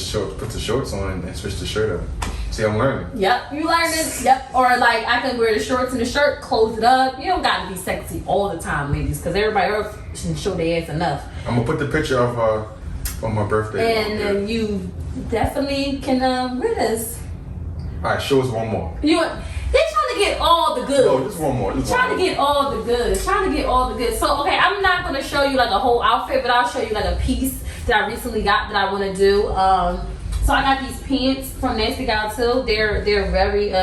shorts on and switch the shirt up. See, I'm learning. Yep, you learned it. Yep. Or like I can wear the shorts and the shirt, close it up. You don't got to be sexy all the time, ladies, because everybody else shouldn't show their ass enough. I'm gonna put the picture of on my birthday. And then you definitely can wear this. All right, show us one more. They trying to get all the goods. No, just one more. Trying to get all the goods. So okay, I'm not gonna show you like a whole outfit, but I'll show you like a piece that I recently got that I want to do. So I got these pants from Nasty Gal too. They're very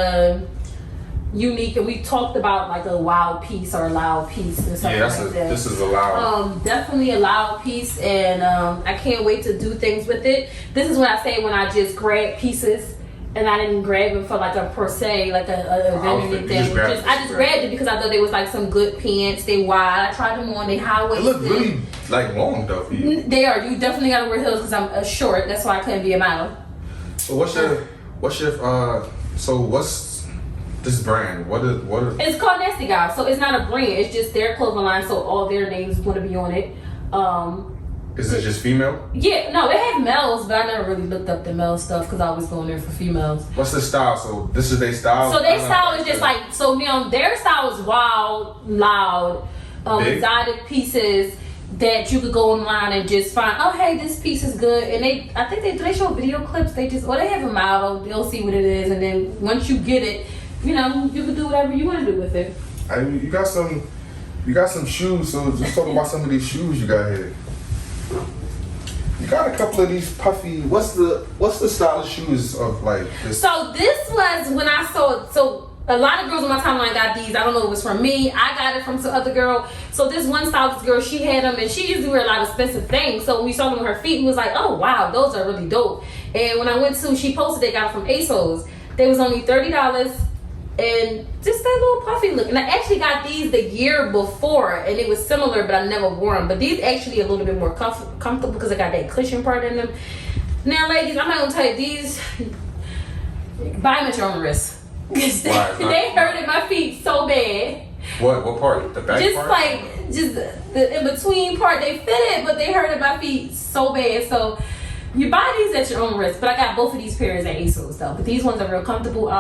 unique, and we talked about like a wild piece or a loud piece and stuff like that. This is a loud. Definitely a loud piece, and I can't wait to do things with it. This is what I say when I just grab pieces. And I didn't grab it for like a per se, like a vanity thing. I just grabbed it because I thought they was like some good pants. They wide. I tried them on. They high waisted. They look really like long though for you. They are. You definitely gotta wear heels because I'm short. That's why I couldn't be a model. So what's this brand? What is? It's called Nasty Gal. So it's not a brand. It's just their clothing line. So all their names is gonna be on it. Is it just female? Yeah, no, they have males, but I never really looked up the male stuff because I was going there for females. What's the style? So this is their style? So their style is just like, so now their style is wild, loud, exotic pieces that you could go online and just find, oh, hey, this piece is good. And I think they show video clips. They have a model, they'll see what it is. And then once you get it, you know, you can do whatever you want to do with it. You got some shoes, so just talk about some of these shoes you got here. You got a couple of these puffy. What's the style of shoes of like this? So this was when I saw. So a lot of girls on my timeline got these. I don't know if it was from me. I got it from some other girl. So this one stylist girl, she had them, and she used to wear a lot of expensive things. So when we saw them on her feet, we was like, oh wow, those are really dope. And when I went to, she posted they got it from ASOS. They was only $30. And just that little puffy look. And I actually got these the year before, and it was similar, but I never wore them. But these actually a little bit more comfortable because I got that cushion part in them. Now, ladies, I'm not gonna tell you these. Buy them at your own risk. They hurted my feet so bad. What part? The back just part? Just the in between part. They fitted, but they hurted my feet so bad. So you buy these at your own risk. But I got both of these pairs at ASOS though. But these ones are real comfortable.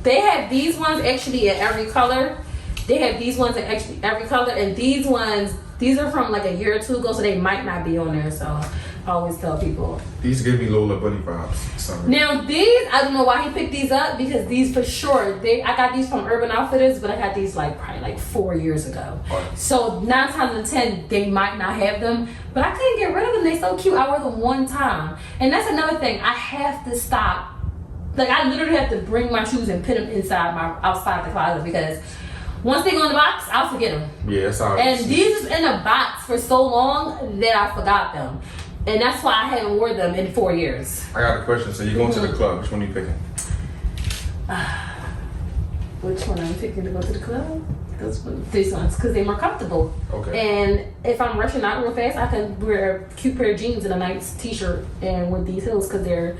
They have these ones actually in every color. They have these ones in actually every color, and these are from like a year or two ago, so they might not be on there. So I always tell people. These give me Lola Bunny vibes. Now these, I don't know why he picked these up because these for sure. I got these from Urban Outfitters, but I got these probably 4 years ago. Right. So 9 times out of 10, they might not have them, but I couldn't get rid of them. They're so cute. I wore them one time, and that's another thing. I have to stop. Like I literally have to bring my shoes and put them outside the closet because once they go in the box, I'll forget them. Yeah, that's how. And these is in a box for so long that I forgot them, and that's why I haven't worn them in 4 years. I got a question. So you're going to the club? Which one are you picking? Which one I'm picking to go to the club? These ones, because they're more comfortable. Okay. And if I'm rushing out real fast, I can wear a cute pair of jeans and a nice t-shirt and with these heels because they're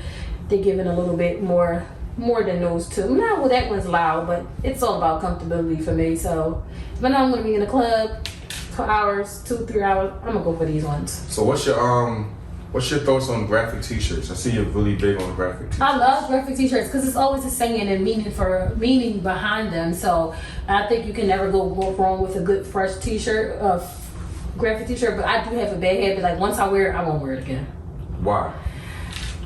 giving a little bit more than those two. Now, well, that one's loud, but it's all about comfortability for me. So, if I know I'm gonna be in the club for hours, 2-3 hours, I'm gonna go for these ones. So, what's your thoughts on graphic T-shirts? I see you're really big on graphic T-shirts. I love graphic T-shirts because it's always a saying and meaning behind them. So, I think you can never go wrong with a good fresh T-shirt, graphic T-shirt. But I do have a bad habit. Like once I wear it, I won't wear it again. Why?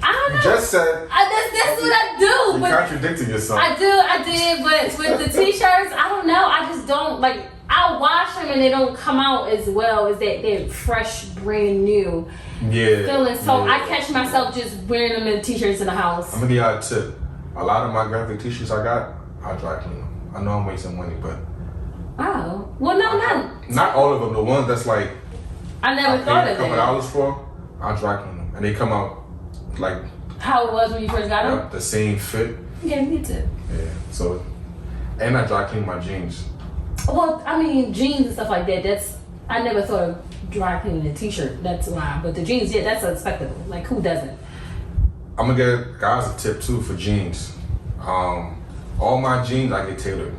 I don't know. You just said that's what I do. You're contradicting yourself. I did, but with the T-shirts, I don't know. I just don't like. I'll wash them and they don't come out as well as that fresh, brand new feeling. So I catch myself just wearing them in T-shirts in the house. I'm gonna give y'all a tip. A lot of my graphic T-shirts I dry clean them. I know I'm wasting money, but well, not all of them. The ones that's like I never thought of a couple dollars for, I dry clean them, and they come out like how it was when you first got them. The same fit. Yeah, me too. Yeah. So, and I dry clean my jeans. Well, I mean, jeans and stuff like that. I never thought of dry cleaning a t-shirt. That's why. But the jeans, yeah, that's unexpectable. Like, who doesn't? I'm gonna give guys a tip too for jeans. All my jeans I get tailored.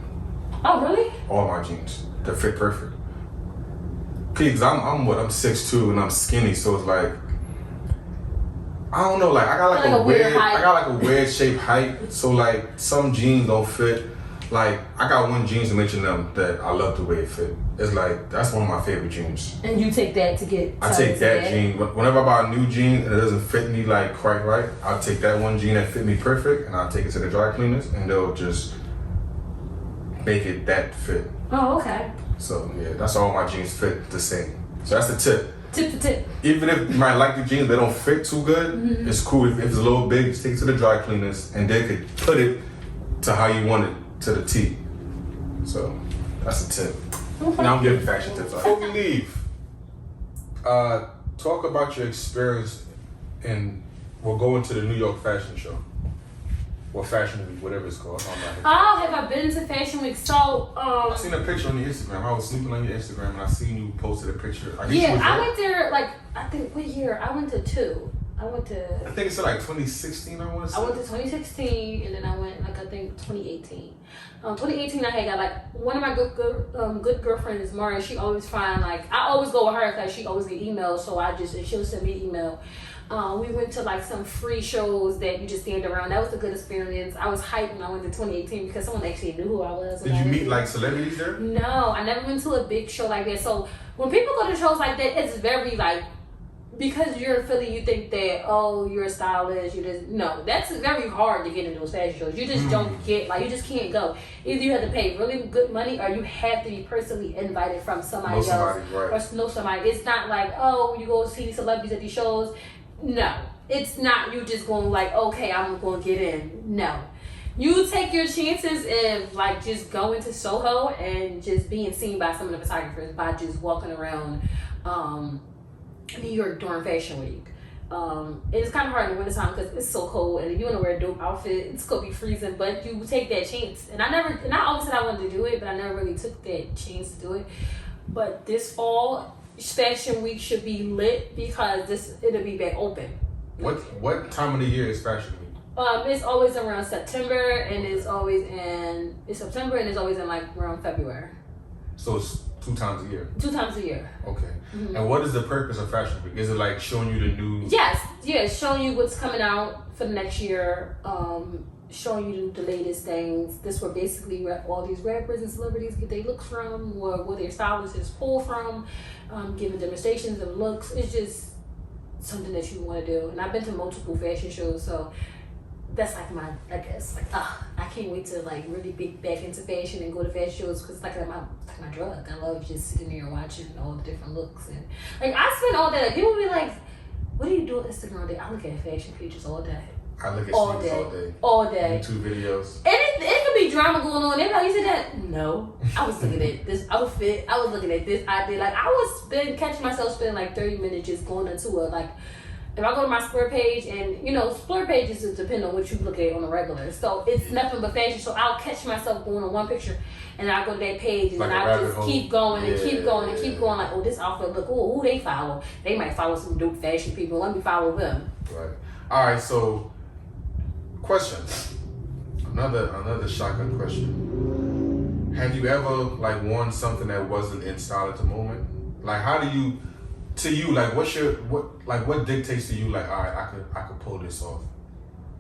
Oh, really? All my jeans, they fit perfect. Cause I'm 6'2" and I'm skinny, so it's like I don't know, like I got like a weird height. I got like a weird shaped height, so like some jeans don't fit. Like I got one jeans to mention them that I love the way it fit. It's like that's one of my favorite jeans. And you take that to get. I take that jean. Whenever I buy a new jean and it doesn't fit me like quite right, I'll take that one jean that fit me perfect and I'll take it to the dry cleaners and they'll just make it that fit. Oh, okay. So yeah, that's all my jeans fit the same. So that's the tip. Tip to tip. Even if you might like the jeans, they don't fit too good. It's cool if it's a little big. Just take it to the dry cleaners and they could put it to how you want it to the T. So that's the tip. Okay. Now I'm giving fashion tips. Before we leave, talk about your experience and we'll go into the New York Fashion Show. Or Fashion Week, whatever it's called. Oh, have I been to Fashion Week? So, I seen a picture on your Instagram. I was snooping on your Instagram and I seen you posted a picture. I went there like, I think, what year? I went to 2. I think it's like 2016, I want to say. I went to 2016 and then I went like, I think 2018. 2018 I had got like, one of my good girlfriends, Mara, she always find like, I always go with her because she always get emails, so she'll send me email. We went to like some free shows that you just stand around. That was a good experience. I was hyped when I went to 2018 because someone actually knew who I was. Did you meet like celebrities there? No, I never went to a big show like that. So when people go to shows like that, it's very like, because you're in Philly, you think that, oh, you're a stylist, no, that's very hard to get into those fashion shows. You just don't get, like, you just can't go. Either you have to pay really good money or you have to be personally invited from somebody else. Right. Or know somebody. It's not like, oh, you go see celebrities at these shows. No, it's not you just going like, okay, I'm going to get in. No. You take your chances of like just going to Soho and just being seen by some of the photographers by just walking around New York during Fashion Week. It's kind of hard in the wintertime because it's so cold and if you want to wear a dope outfit, it's going to be freezing, but you take that chance. And I always said I wanted to do it, but I never really took that chance to do it. But this fall, Fashion Week should be lit because it'll be back open. What time of the year is Fashion Week? It's always around September and it's always in like around February. So it's 2 times a year? 2 times a year. Okay. Mm-hmm. And what is the purpose of Fashion Week? Is it like showing you the new... Yes, showing you what's coming out for the next year, showing you the latest things. This where basically all these rappers and celebrities get their looks from, or where their stylists pull from, giving demonstrations of looks. It's just something that you want to do. And I've been to multiple fashion shows, so that's like I can't wait to like really be back into fashion and go to fashion shows because it's like my drug. I love just sitting there watching all the different looks and like I spend all day. Like, people be like, "What do you do on Instagram all day?" I look at fashion pages all day. I look at all day. YouTube videos. And it could be drama going on. They like, you said that? No. I was looking at this outfit. I was looking at this idea. Like I was catching myself spending like 30 minutes just going into if I go to my Explore page, and Explore pages depend on what you look at on a regular. So it's nothing but fashion. So I'll catch myself going on one picture, and I go to that page, and like then I just keep going and keep going and keep going. Like, oh, this outfit look cool. Who they follow? They might follow some dope fashion people. Let me follow them. Right. All right. So, question. Another shotgun question. Have you ever like worn something that wasn't in style at the moment? Like, how do you? To you, like, what dictates to you, like, all right, I could pull this off?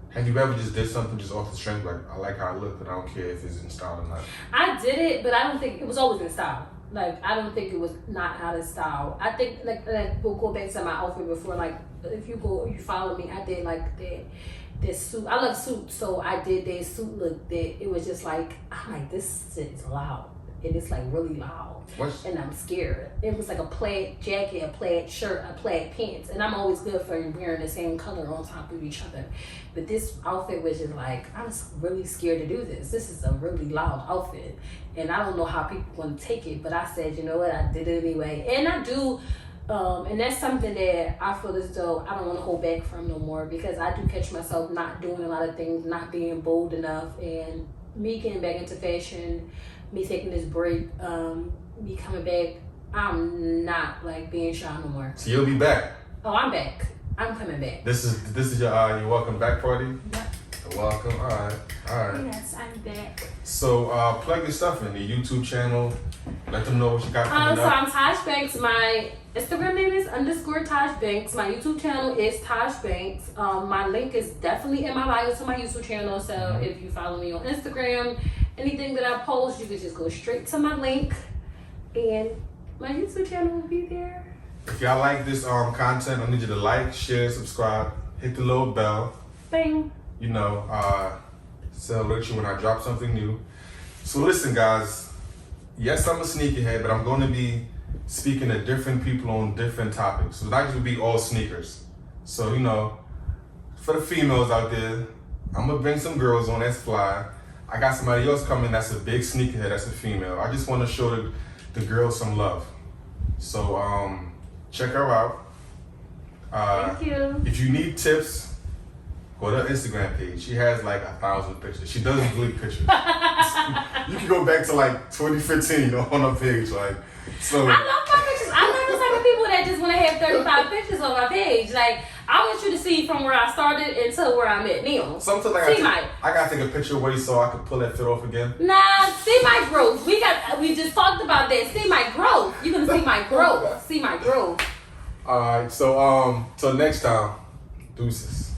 Have you ever just did something just off the strength, like, I like how I look, but I don't care if it's in style or not? I did it, but I don't think it was always in style. Like, I don't think it was not out of style. I think, like we'll go back to my outfit before, like, if you follow me, I did, like, this suit. I love suits, so I did that suit look that it was just like, I'm like, this shit is loud. And it's like really loud. And I'm scared. It was like a plaid jacket, a plaid shirt, a plaid pants. And I'm always good for wearing the same color on top of each other. But this outfit was just like, I was really scared to do this. This is a really loud outfit. And I don't know how people want to take it. But I said, you know what, I did it anyway. And I do, and that's something that I feel as though I don't want to hold back from no more. Because I do catch myself not doing a lot of things, not being bold enough. And me getting back into fashion, me taking this break, me coming back I'm not like being shy no more. So you'll be back. Oh, I'm back. I'm coming back. This is your welcome back party. Yep. Welcome. All right. Yes, I'm back. So plug your stuff in the YouTube channel. Let them know what you got coming So up. I'm Tash Banks. My Instagram name is _Tash Banks. My YouTube channel is Tash Banks. My link is definitely in my bio to my YouTube channel. So if you follow me on Instagram, anything that I post, you can just go straight to my link, and my YouTube channel will be there. If y'all like this content, I need you to like, share, subscribe, hit the little bell. Bang. You know, so alert you when I drop something new. So listen, guys. Yes, I'm a sneakerhead, but I'm going to be speaking to different people on different topics. So that just would be all sneakers. So, you know, for the females out there, I'm going to bring some girls on that's fly. I got somebody else coming that's a big sneakerhead, that's a female. I just want to show the girls some love. So, check her out. Thank you. If you need tips, go to her Instagram page. She has like 1,000 pictures. She doesn't delete pictures. You can go back to like 2015 on her page. Like, so. I love my pictures. I'm not the type of people that just want to have 35 pictures on my page. Like, I want you to see from where I started until where I'm at now. Sometimes I gotta take a picture away so I can pull that fit off again. Nah, see my growth. We just talked about that. See my growth. You're gonna see my growth. See my growth. Alright, so till next time, deuces.